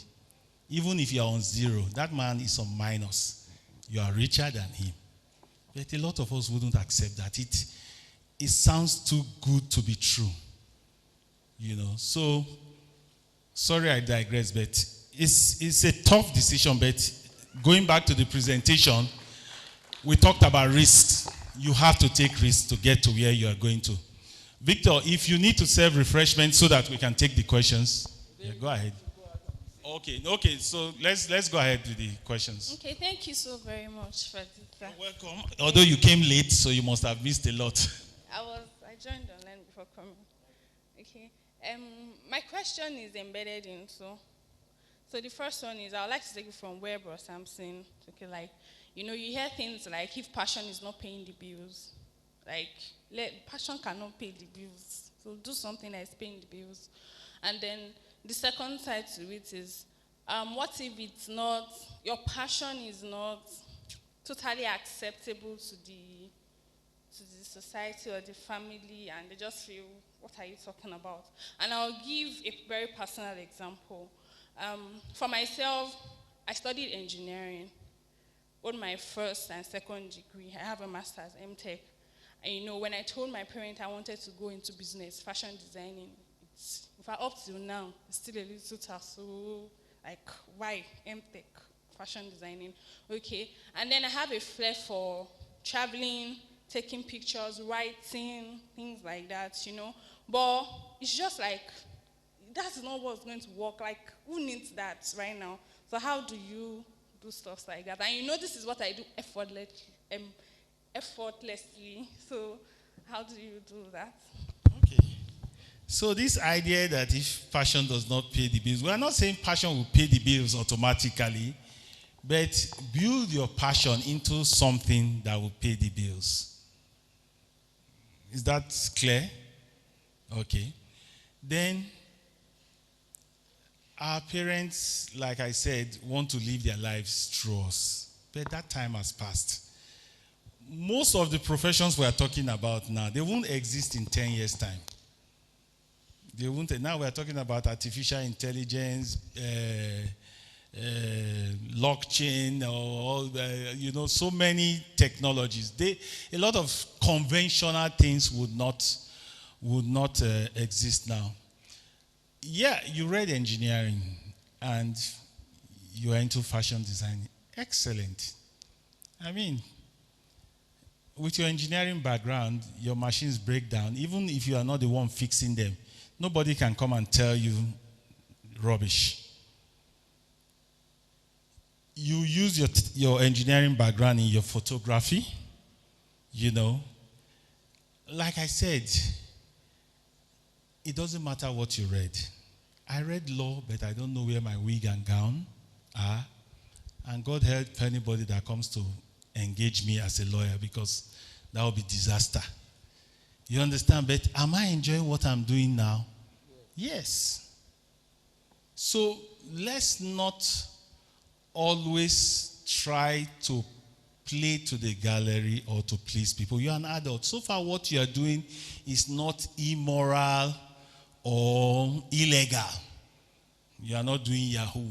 [SPEAKER 1] Even if you are on zero, that man is on minus. You are richer than him. But a lot of us wouldn't accept that. It sounds too good to be true. So, sorry I digress, but it's a tough decision. But going back to the presentation, we talked about risks. You have to take risks to get to where you are going to. Victor, if you need to serve refreshment so that we can take the questions, go ahead. Okay, so let's go ahead with the questions.
[SPEAKER 5] Okay, thank you so very much for this.
[SPEAKER 1] You're welcome. Although you came late, so you must have missed a lot.
[SPEAKER 5] I joined online before coming. Okay. My question is embedded in so the first one is I would like to take it from where Bro Samson. Okay, you hear things like if passion is not paying the bills, passion cannot pay the bills. So do something that is paying the bills. And then the second side to it is, what if it's not, your passion is not totally acceptable to the society or the family, and they just feel, what are you talking about? And I'll give a very personal example. For myself, I studied engineering, both my first and second degree. I have a master's, MTech. And when I told my parents I wanted to go into business, fashion designing, if I up till now, it's still a little tough. So, why MTech, fashion designing? Okay. And then I have a flair for traveling, taking pictures, writing, things like that, But it's just that's not what's going to work. Who needs that right now? So how do you do stuff like that? And this is what I do effortlessly. So how do you do that?
[SPEAKER 1] Okay. So this idea that if passion does not pay the bills, we are not saying passion will pay the bills automatically, but build your passion into something that will pay the bills. Is that clear? Okay. Then our parents, like I said, want to live their lives through us. But that time has passed. Most of the professions we are talking about now, they won't exist in 10 years' time. They won't. Now we are talking about artificial intelligence, blockchain, or so many technologies. A lot of conventional things would not exist now. Yeah, you read engineering and you are into fashion design. Excellent. I mean, with your engineering background, your machines break down. Even if you are not the one fixing them, nobody can come and tell you rubbish. You use your engineering background in your photography, Like I said, it doesn't matter what you read. I read law, but I don't know where my wig and gown are. And God help anybody that comes to engage me as a lawyer, because that will be disaster. You understand? But am I enjoying what I'm doing now? Yes. So let's not always try to play to the gallery or to please people. You're an adult. So far, what you are doing is not immoral or illegal. You are not doing Yahoo.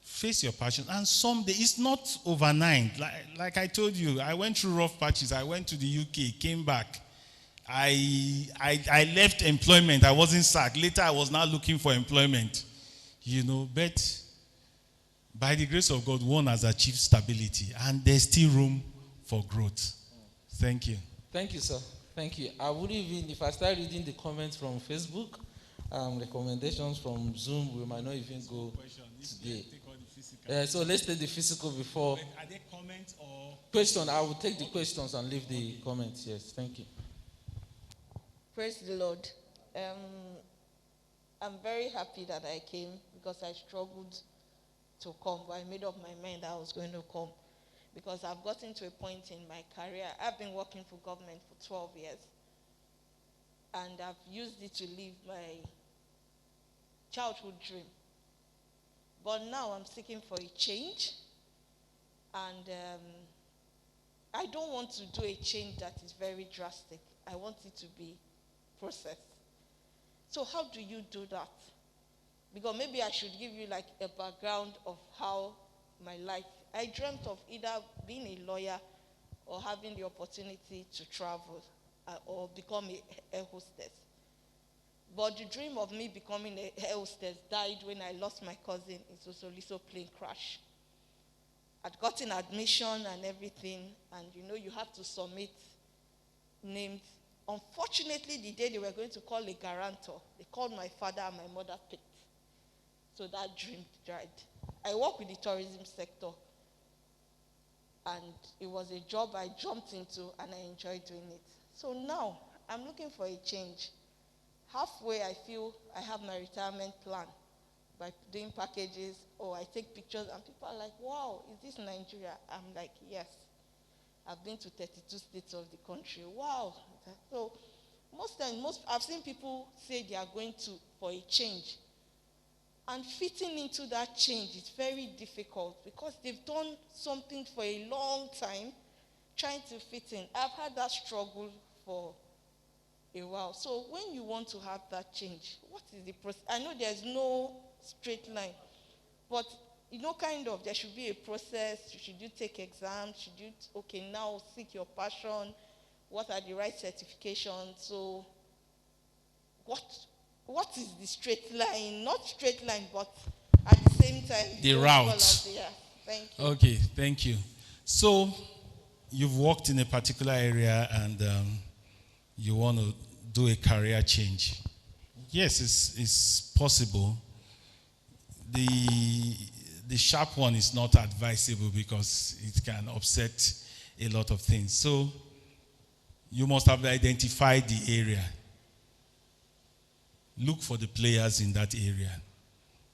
[SPEAKER 1] Face your passion. And someday, it's not overnight. Like I told you, I went through rough patches. I went to the UK, came back. I left employment. I wasn't sacked. Later, I was now looking for employment. But by the grace of God, one has achieved stability. And there's still room for growth. Thank you.
[SPEAKER 2] Thank you, sir. Thank you. I would even, if I start reading the comments from Facebook, recommendations from Zoom, we might not even go today. So let's take the physical before.
[SPEAKER 1] Are there comments or
[SPEAKER 2] question? I will take the questions and leave the comments. Yes, thank you.
[SPEAKER 6] Praise the Lord. I'm very happy that I came, because I struggled to come, but I made up my mind I was going to come, because I've gotten to a point in my career. I've been working for government for 12 years, and I've used it to live my childhood dream. But now I'm seeking for a change, and I don't want to do a change that is very drastic. I want it to be processed. So how do you do that? Because maybe I should give you like a background of how my life. I dreamt of either being a lawyer or having the opportunity to travel or become a air hostess. But the dream of me becoming a air hostess died when I lost my cousin in Sosoliso plane crash. I'd gotten admission and everything, and you have to submit names. Unfortunately, the day they were going to call a guarantor, they called my father and my mother picked. So that dream died. I work with the tourism sector, and it was a job I jumped into, and I enjoyed doing it. So now, I'm looking for a change. Halfway, I feel I have my retirement plan by doing packages, or I take pictures, and people are like, wow, is this Nigeria? I'm like, yes. I've been to 32 states of the country. Wow. So I've seen people say they are going for a change. And fitting into that change is very difficult, because they've done something for a long time, trying to fit in. I've had that struggle for a while. So when you want to have that change, what is the process? I know there's no straight line, but there should be a process. Should you take exams? Should you, now seek your passion? What are the right certifications? So what is the straight line? Not straight line, but at the same time,
[SPEAKER 1] the route.
[SPEAKER 6] Thank you.
[SPEAKER 1] Okay, thank you. So you've worked in a particular area, and you want to do a career change. Yes, it's possible. The sharp one is not advisable, because it can upset a lot of things. So you must have identified the area. look for the players in that area,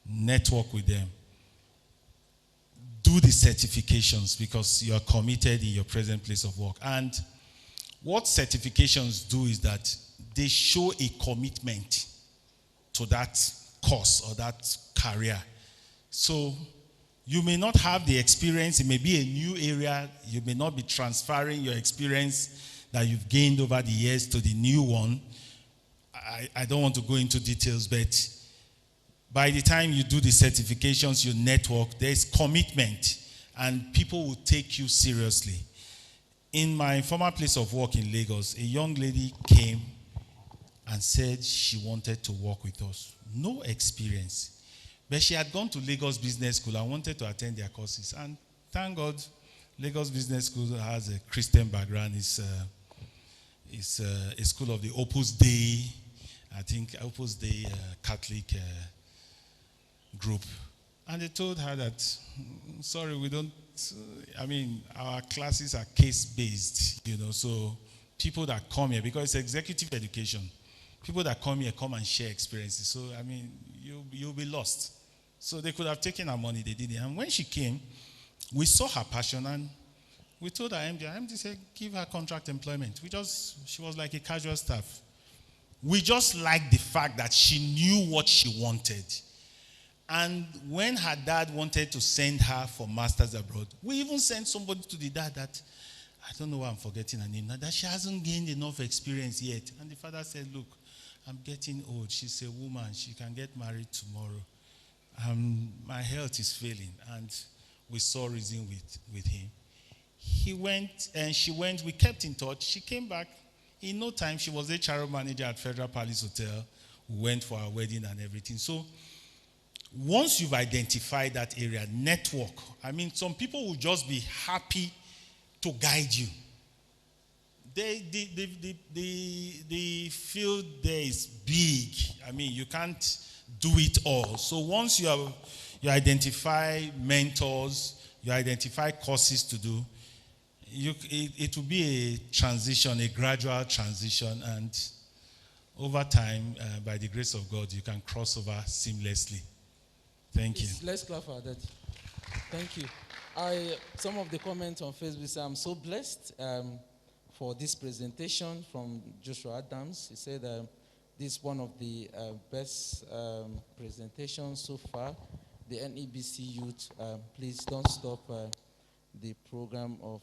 [SPEAKER 1] network with them, do the certifications because you are committed in your present place of work. And what certifications do is that they show a commitment to that course or that career. So you may not have the experience, it may be a new area, you may not be transferring your experience that you've gained over the years to the new one. I don't want to go into details, but by the time you do the certifications, you network, there's commitment, and people will take you seriously. In my former place of work in Lagos, a young lady came and said she wanted to work with us. No experience. But she had gone to Lagos Business School and wanted to attend their courses. And thank God, Lagos Business School has a Christian background. It's a school of the Opus Dei, I think Opus Dei Catholic group. And they told her that, sorry, we don't, our classes are case-based, so people that come here, because it's executive education, people that come here come and share experiences. So, you'll be lost. So they could have taken her money, they didn't. And when she came, we saw her passion, and we told our MD. Our MD said, give her contract employment. She was like a casual staff. We just liked the fact that she knew what she wanted. And when her dad wanted to send her for masters abroad, we even sent somebody to the dad that, I don't know why I'm forgetting her name now, that she hasn't gained enough experience yet. And the father said, look, I'm getting old. She's a woman. She can get married tomorrow. My health is failing. And we saw reason with him. He went and she went. We kept in touch. She came back. In no time, she was HR manager at Federal Palace Hotel. We went for our wedding and everything. So once you've identified that area, network. Some people will just be happy to guide you. The field there is big. You can't do it all. So once you identify mentors, you identify courses to do, it will be a transition, a gradual transition, and over time, by the grace of God, you can cross over seamlessly. Thank you.
[SPEAKER 2] Let's clap for that. Thank you. Some of the comments on Facebook say, I'm so blessed for this presentation from Joshua Adams. He said this is one of the best presentations so far. The NEBC youth, please don't stop the program of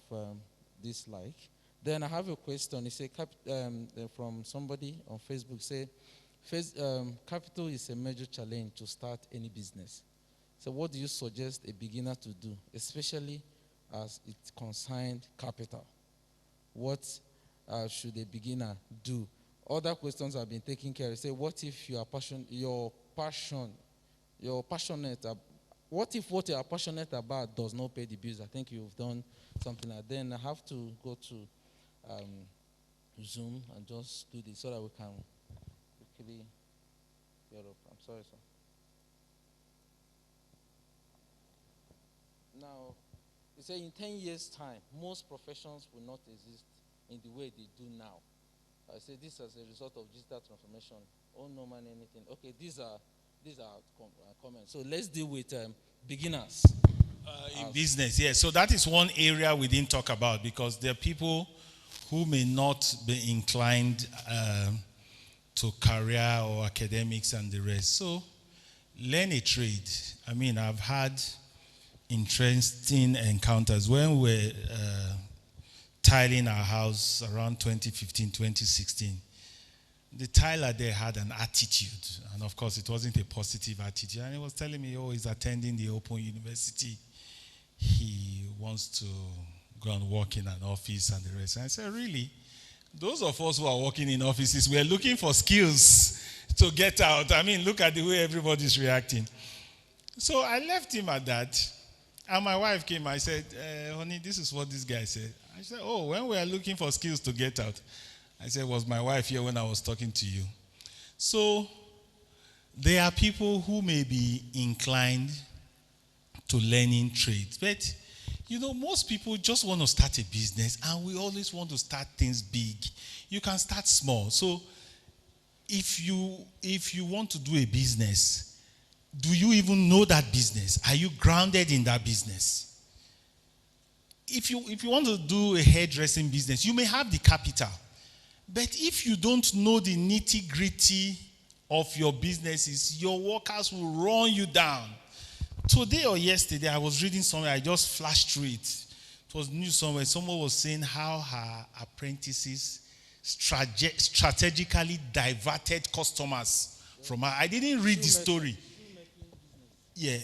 [SPEAKER 2] this like. Then I have a question. He said from somebody on Facebook, say, capital is a major challenge to start any business. So what do you suggest a beginner to do, especially as it concerns capital? What should a beginner do? Other questions have been taken care of. Say, what if you are passionate? What if what you are passionate about does not pay the bills? I think you've done something like that. Then I have to go to Zoom and just do this so that we can quickly get up. I'm sorry, sir. Now, you say in 10 years' time, most professions will not exist in the way they do now. I say this as a result of digital transformation. Oh, no man, anything. Okay, these are comments. So let's deal with beginners.
[SPEAKER 1] In business, yes. So that is one area we didn't talk about because there are people who may not be inclined to career or academics and the rest. So learn a trade. I've had interesting encounters when we were tiling our house around 2015, 2016. The tiler there had an attitude, and of course it wasn't a positive attitude. And he was telling me, he's attending the Open University. He wants to go and work in an office and the rest. And I said, really? Those of us who are working in offices, we're looking for skills to get out. Look at the way everybody's reacting. So I left him at that. And my wife came. I said, honey, this is what this guy said. I said, when we are looking for skills to get out. I said, was my wife here when I was talking to you? So there are people who may be inclined to learning trades. But, most people just want to start a business, and we always want to start things big. You can start small. So if you want to do a business, do you even know that business? Are you grounded in that business? If you want to do a hairdressing business, you may have the capital. But if you don't know the nitty-gritty of your businesses, your workers will run you down. Today or yesterday, I was reading somewhere, I just flashed through it. It was news somewhere. Someone was saying how her apprentices strategically diverted customers from her. I didn't read the story. Yeah,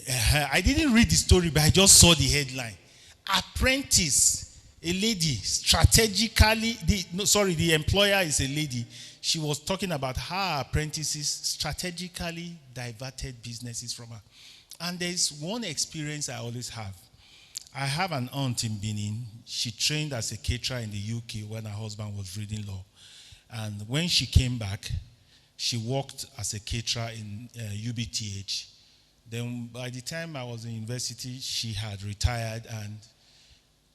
[SPEAKER 1] I didn't read the story, but I just saw the headline. Apprentice, a lady, strategically, the employer is a lady. She was talking about how apprentices strategically diverted businesses from her. And there's one experience I always have. I have an aunt in Benin. She trained as a caterer in the UK when her husband was reading law. And when she came back, she worked as a caterer in UBTH. Then by the time I was in university, she had retired, and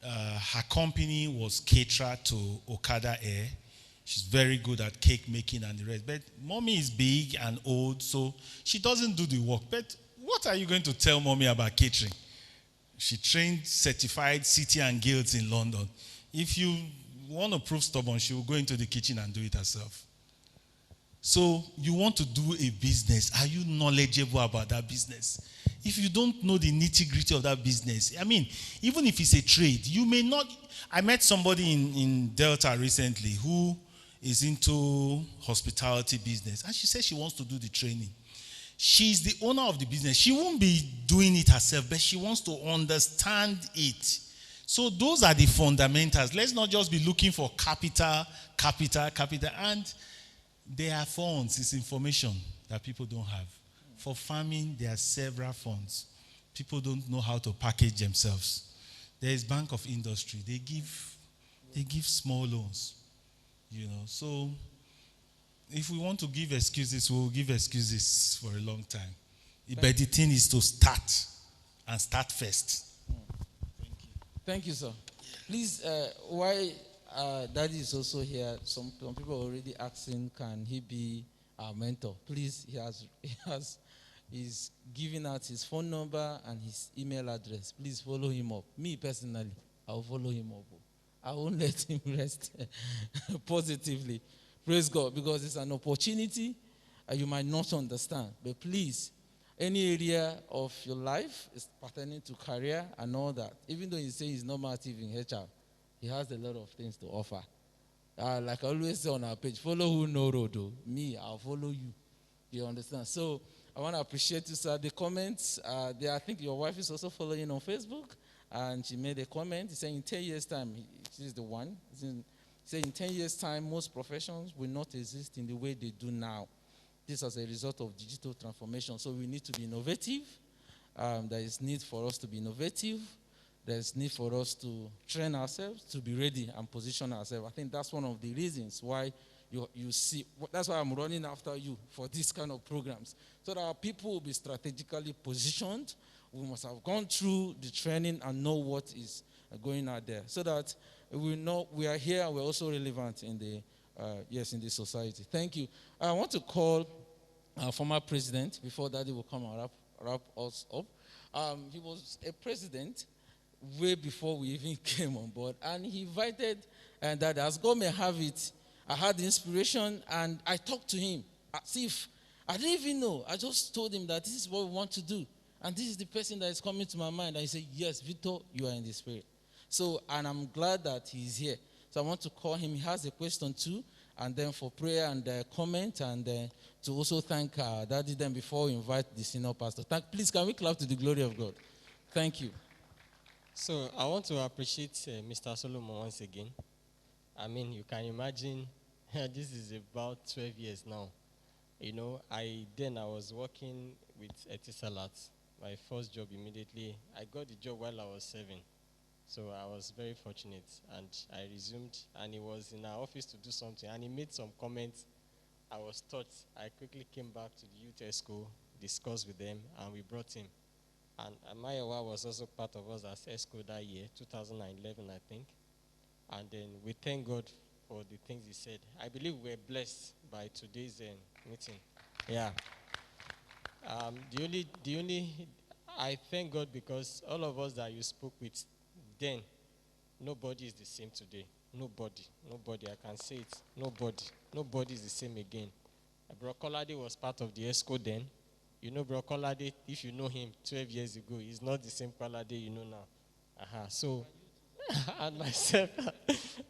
[SPEAKER 1] her company was caterer to Okada Air. She's very good at cake making and the rest. But mommy is big and old, so she doesn't do the work. But what are you going to tell mommy about catering? She trained certified City and Guilds in London. If you want to prove stubborn, she will go into the kitchen and do it herself. So you want to do a business. Are you knowledgeable about that business? If you don't know the nitty-gritty of that business, I mean, even if it's a trade, you may not. I met somebody in Delta recently who is into hospitality business, and she said she wants to do the training. She's the owner of the business. She won't be doing it herself, but she wants to understand it. So those are the fundamentals. Let's not just be looking for capital. And there are funds. It's information that people don't have. For farming, there are several funds. People don't know how to package themselves. There is Bank of Industry. They give small loans. So if we want to give excuses, we'll give excuses for a long time. But the thing is to start, and start first.
[SPEAKER 2] Thank you, sir. Please, why Daddy is also here, some people are already asking, can he be our mentor? Please, he's giving out his phone number and his email address. Please follow him up. Me personally, I'll follow him up. I won't let him rest positively. Praise God, because it's an opportunity you might not understand. But please, any area of your life is pertaining to career and all that. Even though you say he's not active in HR, he has a lot of things to offer. Like I always say on our page, follow who know road. Me, I'll follow you. You understand? So I want to appreciate you, sir. The comments, I think your wife is also following on Facebook, and she made a comment saying in 10 years' time, she's the one. Saying in 10 years' time, most professions will not exist in the way they do now. This as a result of digital transformation. So we need to be innovative. There is need for us to be innovative. There's need for us to train ourselves, to be ready and position ourselves. I think that's one of the reasons why you see, that's why I'm running after you for these kind of programs. So that our people will be strategically positioned. We must have gone through the training and know what is going out there. So that we know we are here and we're also relevant in the in the society. Thank you. I want to call our former president before Daddy will come and wrap us up. He was a president way before we even came on board, and he invited Daddy. As God may have it, I had the inspiration and I talked to him as if I didn't even know. I just told him that this is what we want to do, and this is the person that is coming to my mind. And he said, yes, Victor, you are in the spirit. So, and I'm glad that he's here. So I want to call him. He has a question too, and then for prayer and comment, and to also thank Daddy then before we invite the senior pastor. Please, can we clap to the glory of God? Thank you.
[SPEAKER 7] So I want to appreciate Mr. Solomon once again. I mean, you can imagine this is about 12 years now. I was working with Etisalat, my first job immediately. I got the job while I was serving. So I was very fortunate, and I resumed, and he was in our office to do something, and he made some comments. I was taught. I quickly came back to the youth school, discussed with them, and we brought him. And Amayawa was also part of us as ESCO that year, 2011, I think. And then we thank God for the things he said. I believe we're blessed by today's meeting. Yeah. I thank God because all of us that you spoke with then, nobody is the same today. Nobody. I can say it. Nobody is the same again. Bro Kolade was part of the ESCO then. You know, Bro Kolade, if you know him 12 years ago, he's not the same Kolade you know now. So, and myself,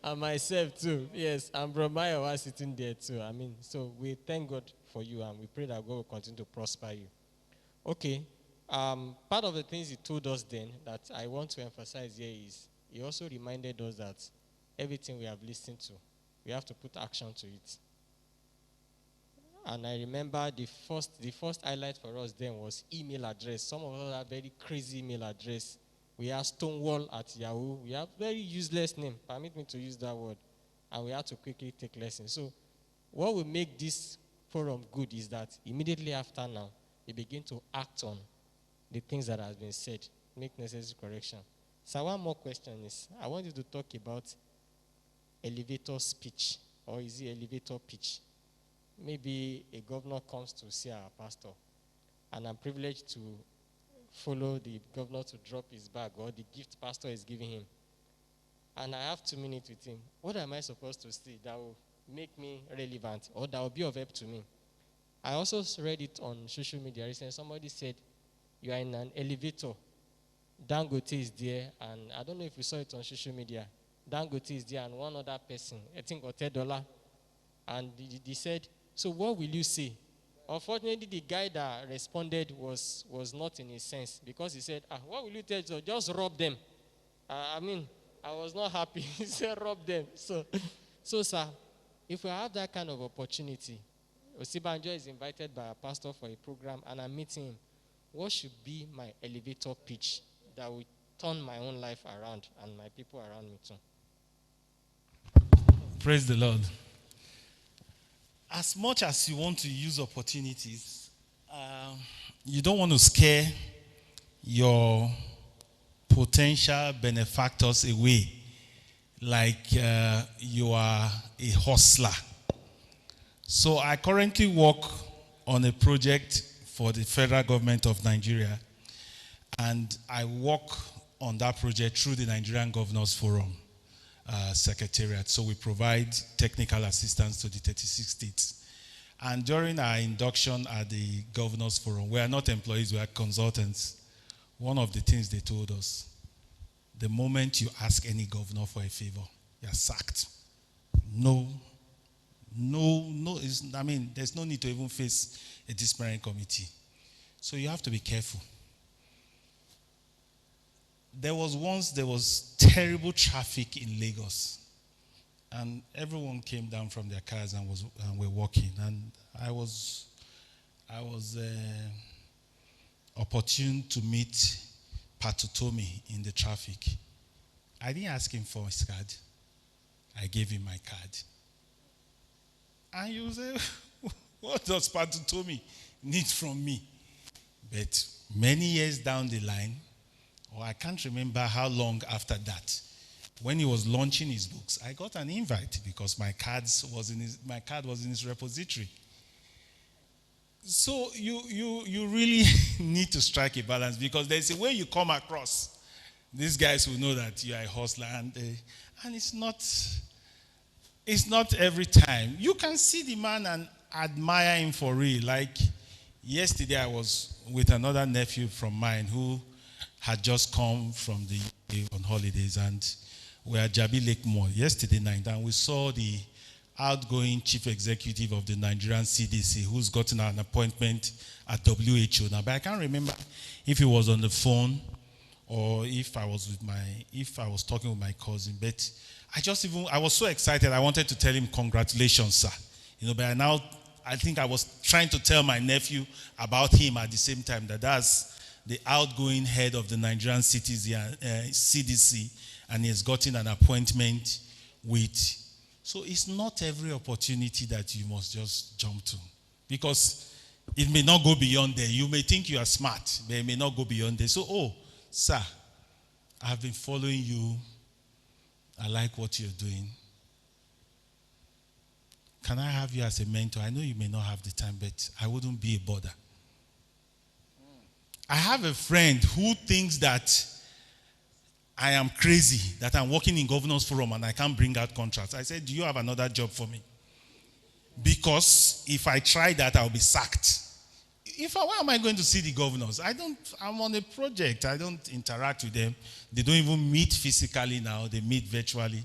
[SPEAKER 7] and myself too. Yes, and Bro Maya was sitting there too. I mean, so we thank God for you and we pray that God will continue to prosper you. Okay. Part of the things he told us then that I want to emphasize here is he also reminded us that everything we have listened to, we have to put action to it. And I remember the first highlight for us then was email address. Some of us have very crazy email address. We have Stonewall at Yahoo. We have very useless name. Permit me to use that word. And we have to quickly take lessons. So what will make this forum good is that immediately after now, we begin to act on the things that have been said, make necessary correction. So one more question is, I want you to talk about elevator speech, or is it elevator pitch? Maybe a governor comes to see our pastor, and I'm privileged to follow the governor to drop his bag or the gift pastor is giving him. And I have 2 minutes with him. What am I supposed to say that will make me relevant or that will be of help to me? I also read it on social media recently. Somebody said, you are in an elevator. Dangote is there, and I don't know if you saw it on social media. Dangote is there and one other person, I think $10. And they said, so what will you say? Unfortunately, the guy that responded was not in his sense because he said, what will you tell them? Just rob them. I was not happy. He said, rob them. So, sir, if we have that kind of opportunity, Osibanjo is invited by a pastor for a program and I'm meeting him. What should be my elevator pitch that will turn my own life around and my people around me too?
[SPEAKER 1] Praise the Lord. As much as you want to use opportunities, you don't want to scare your potential benefactors away like you are a hustler. So I currently work on a project for the federal government of Nigeria, and I work on that project through the Nigerian Governors Forum Secretariat. So we provide technical assistance to the 36 states. And during our induction at the Governors Forum, we are not employees, we are consultants. One of the things they told us, the moment you ask any governor for a favor, you are sacked. There's no need to even face a disciplinary committee. So you have to be careful. There was terrible traffic in Lagos, and everyone came down from their cars and were walking. And I was opportune to meet Patutomi in the traffic. I didn't ask him for his card. I gave him my card. And you say, what does Patutomi need from me? But many years down the line, or I can't remember how long after that, when he was launching his books, I got an invite because my card was in his repository. So you really need to strike a balance because there's a way you come across. These guys will know that you are a hustler, and it's not every time. You can see the man and admire him for real. Like yesterday, I was with another nephew from mine who had just come from the UK on holidays, and we were at Jabi Lake Mall yesterday night, and we saw the outgoing chief executive of the Nigerian CDC who's gotten an appointment at WHO now. But I can't remember if he was on the phone or if I was talking with my cousin. But I was so excited. I wanted to tell him, congratulations, sir. But now I think I was trying to tell my nephew about him at the same time, that's the outgoing head of the Nigerian CDC, and he has gotten an appointment with. So it's not every opportunity that you must just jump to, because it may not go beyond there. You may think you are smart, but it may not go beyond there. So, sir, I've been following you. I like what you're doing. can I have you as a mentor? I know you may not have the time, but I wouldn't be a bother. I have a friend who thinks that I am crazy, that I'm working in Governors Forum and I can't bring out contracts. I said, do you have another job for me? Because if I try that, I'll be sacked. Why am I going to see the governors? I'm on a project. I don't interact with them. They don't even meet physically now. They meet virtually.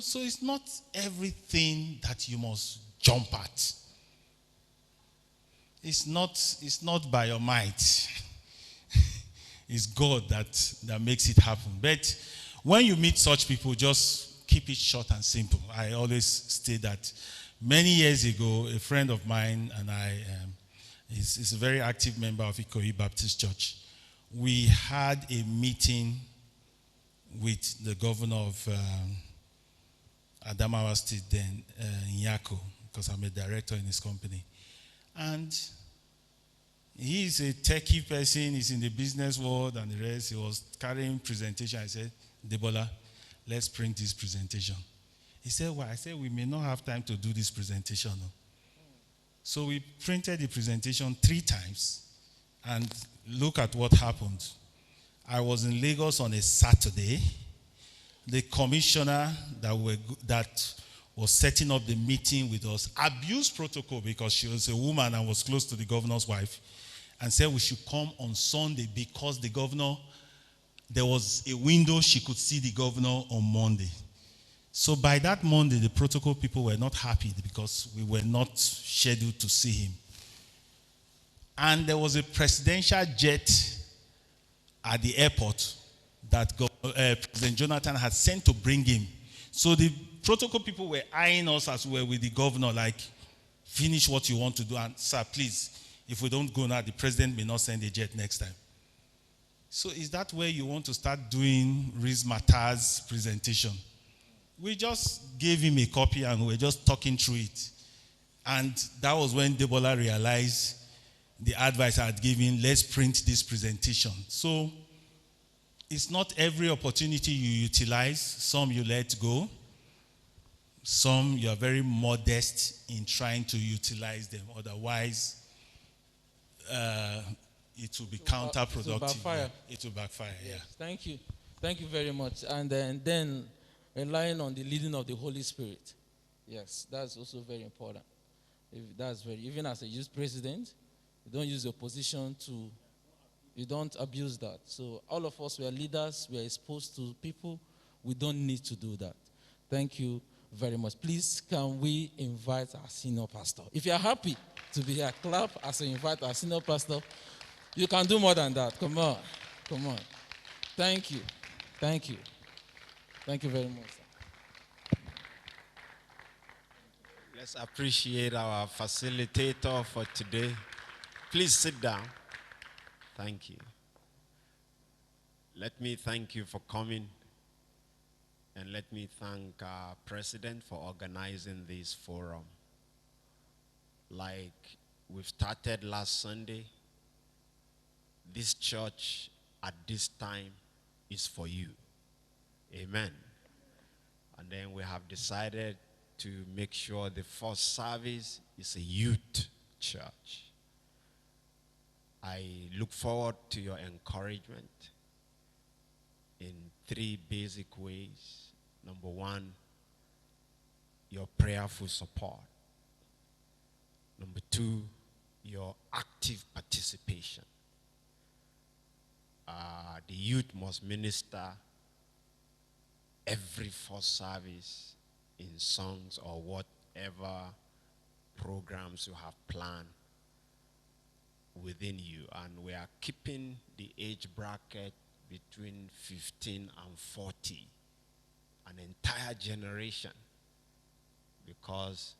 [SPEAKER 1] So it's not everything that you must jump at. It's not by your might. It's God that makes it happen. But when you meet such people, just keep it short and simple. I always say that. Many years ago, a friend of mine and I, is a very active member of Ikoyi Baptist Church. We had a meeting with the governor of Adamawa State then, Nyako, because I'm a director in his company. And he's a techie person, he's in the business world and the rest. He was carrying presentation. I said, Debola, let's print this presentation. He said, why? I said, we may not have time to do this presentation. No. So we printed the presentation 3 times, and look at what happened. I was in Lagos on a Saturday. The commissioner that was setting up the meeting with us abused protocol because she was a woman and was close to the governor's wife, and said we should come on Sunday because the governor, there was a window she could see the governor on Monday. So by that Monday, the protocol people were not happy because we were not scheduled to see him. And there was a presidential jet at the airport that President Jonathan had sent to bring him. So the protocol people were eyeing us as we were with the governor, like, finish what you want to do. And, sir, please, if we don't go now, the president may not send a jet next time. So is that where you want to start doing Riz Matar's presentation? We just gave him a copy and we were just talking through it. And that was when Debola realized the advice I had given, let's print this presentation. So it's not every opportunity you utilize. Some you let go. Some you are very modest in trying to utilize them. Otherwise, it will be counterproductive.
[SPEAKER 2] It will backfire.
[SPEAKER 1] It will backfire, yeah.
[SPEAKER 2] Thank you. Thank you very much. And then relying on the leading of the Holy Spirit. Yes, that's also very important. Even as a youth president, you don't use your position you don't abuse that. So all of us, we are leaders, we are exposed to people, we don't need to do that. Thank you very much. Please, can we invite our senior pastor? If you are happy to be here, clap as we invite our senior pastor. You can do more than that. Come on. Thank you. Thank you very much, sir.
[SPEAKER 8] Let's appreciate our facilitator for today. Please sit down. Thank you. Let me thank you for coming. And let me thank our president for organizing this forum. Like we've started last Sunday, this church at this time is for you. Amen. And then we have decided to make sure the first service is a youth church. I look forward to your encouragement in 3 basic ways. Number 1, your prayerful support. Number 2, your active participation. The youth must minister every first service in songs or whatever programs you have planned within you. And we are keeping the age bracket between 15 and 40, an entire generation, because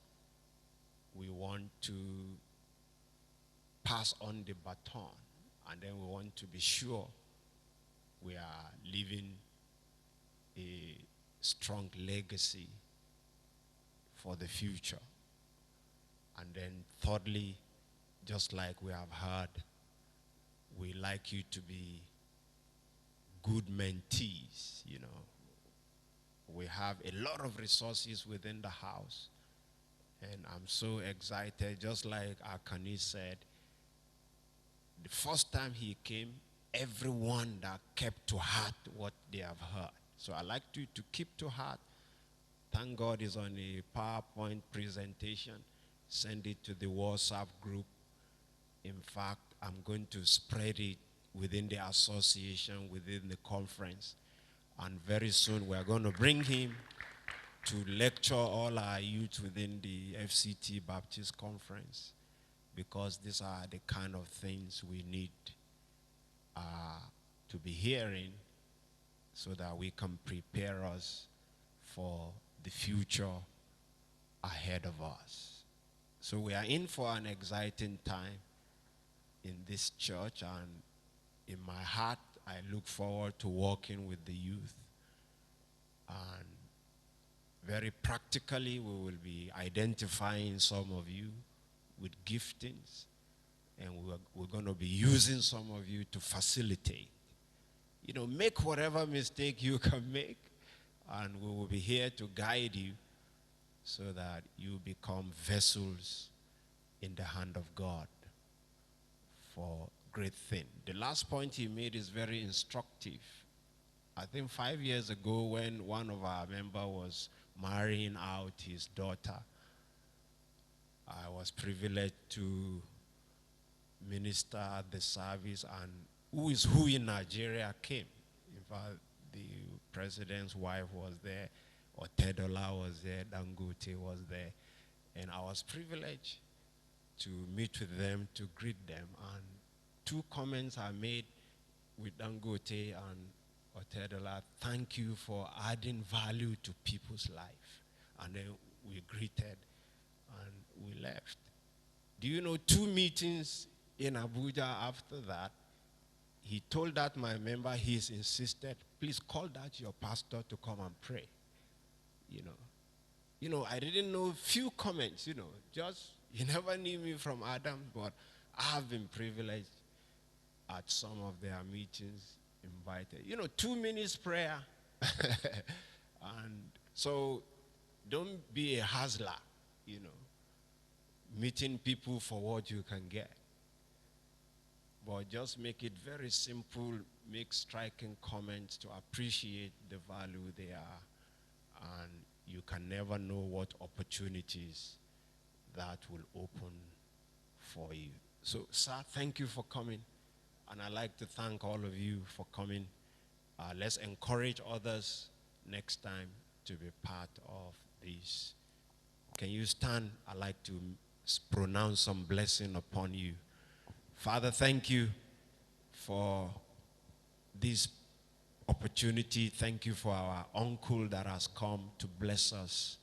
[SPEAKER 8] we want to pass on the baton, and then we want to be sure we are leaving a strong legacy for the future. And then thirdly, just like we have heard, we like you to be good mentees, you know. We have a lot of resources within the house, And I'm so excited, just like Akani said, the first time he came, everyone that kept to heart what they have heard. So I like you to keep to heart. Thank God is on a PowerPoint presentation. Send it to the WhatsApp group. In fact, I'm going to spread it within the association, within the conference. And very soon we're going to bring him to lecture all our youth within the FCT Baptist Conference, because these are the kind of things we need to be hearing so that we can prepare us for the future ahead of us. So we are in for an exciting time in this church, and in my heart, I look forward to working with the youth. And very practically, we will be identifying some of you with giftings, and we're going to be using some of you to facilitate. You know, make whatever mistake you can make, and we will be here to guide you so that you become vessels in the hand of God for great thing. The last point he made is very instructive. I think 5 years ago, when one of our members was marrying out his daughter, I was privileged to minister at the service, and who in Nigeria came. In fact, the president's wife was there, Otedola was there, Dangote was there, and I was privileged to meet with them, to greet them, and two comments I made with Dangote and Otedola: thank you for adding value to people's life. And then we greeted and we left. Do you know, 2 meetings in Abuja after that, he told that my member, he's insisted, please call that your pastor to come and pray. You know, I didn't know few comments, just, he never knew me from Adam, but I have been privileged at some of their meetings, invited. 2 minutes prayer. And so don't be a hustler, meeting people for what you can get. But just make it very simple, make striking comments to appreciate the value they are. And you can never know what opportunities that will open for you. So, sir, thank you for coming. And I'd like to thank all of you for coming. Let's encourage others next time to be part of this. Can you stand? I'd like to pronounce some blessing upon you. Father, thank you for this opportunity. Thank you for our uncle that has come to bless us.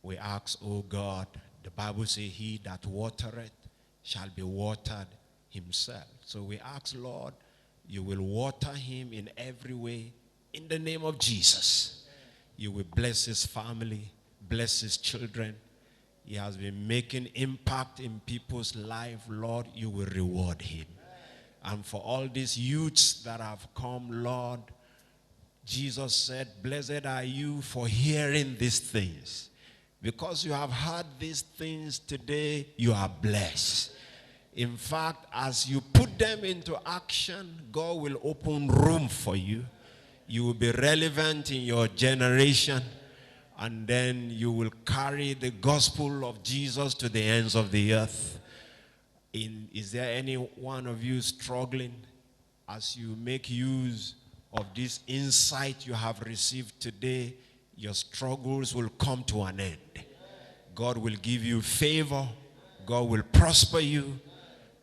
[SPEAKER 8] We ask, oh God, the Bible says, he that watereth shall be watered himself. So we ask, Lord, you will water him in every way in the name of Jesus. You will bless his family, bless his children. He has been making impact in people's life. Lord, you will reward him. And for all these youths that have come, Lord, Jesus said, blessed are you for hearing these things. Because you have heard these things today, you are blessed. In fact, as you put them into action, God will open room for you. You will be relevant in your generation. And then you will carry the gospel of Jesus to the ends of the earth. Is there any one of you struggling as you make use of this insight you have received today? Your struggles will come to an end. God will give you favor. God will prosper you.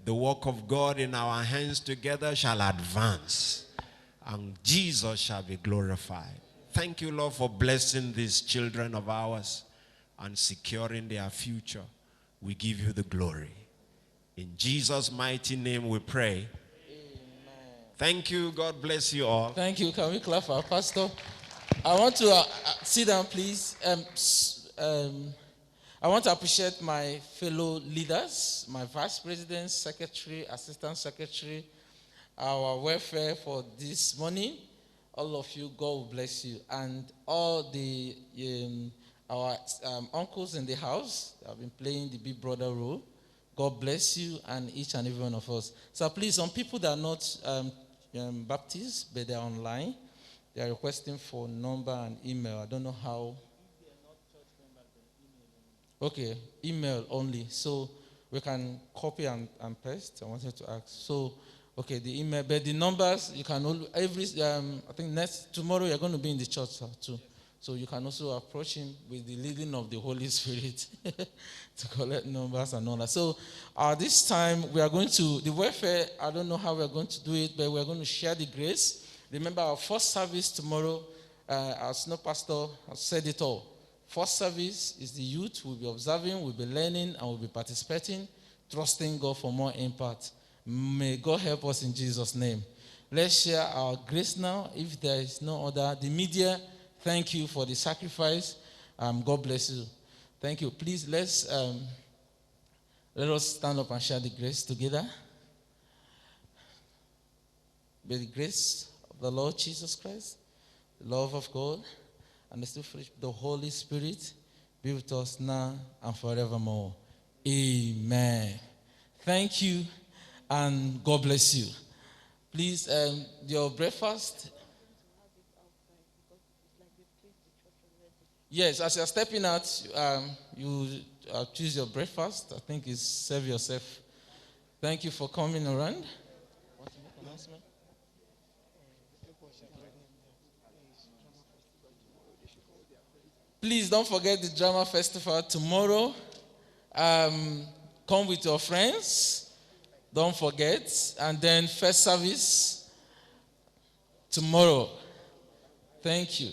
[SPEAKER 8] The work of God in our hands together shall advance, and Jesus shall be glorified. Thank you, Lord, for blessing these children of ours and securing their future. We give you the glory. In Jesus' mighty name we pray. Amen. Thank you. God bless you all.
[SPEAKER 2] Thank you. Can we clap for our pastor? I want to sit down, please. I want to appreciate my fellow leaders, my vice president, secretary, assistant secretary, our welfare for this morning. All of you, God will bless you. And all the Our uncles in the house have been playing the big brother role. God bless you and each and every one of us. So please, some people that are not Baptists, but they're online, they are requesting for number and email. I don't know how. Okay, email only. So we can copy and paste. I wanted to ask. So, okay, the email, but the numbers you can only I think tomorrow you're going to be in the church too. So you can also approach him with the leading of the Holy Spirit to collect numbers and all that. So this time we are going to, the welfare, I don't know how we're going to do it, but we're going to share the grace. Remember our first service tomorrow, our snow pastor has said it all. First service is the youth. We'll be observing, we'll be learning, and we'll be participating, trusting God for more impact. May God help us in Jesus' name. Let's share our grace now. If there is no other, the media, thank you for the sacrifice. God bless you. Thank you. Please, let us stand up and share the grace together. May the grace of the Lord Jesus Christ, the love of God, and the Holy Spirit be with us now and forevermore. Amen. Thank you, and God bless you. Please, your breakfast. Yes, as you're stepping out, you choose your breakfast. I think it's serve yourself. Thank you for coming around. Want to make an announcement? Please don't forget the drama festival tomorrow. Come with your friends. Don't forget. And then first service tomorrow. Thank you.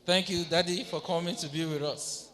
[SPEAKER 2] Thank you, Daddy, for coming to be with us.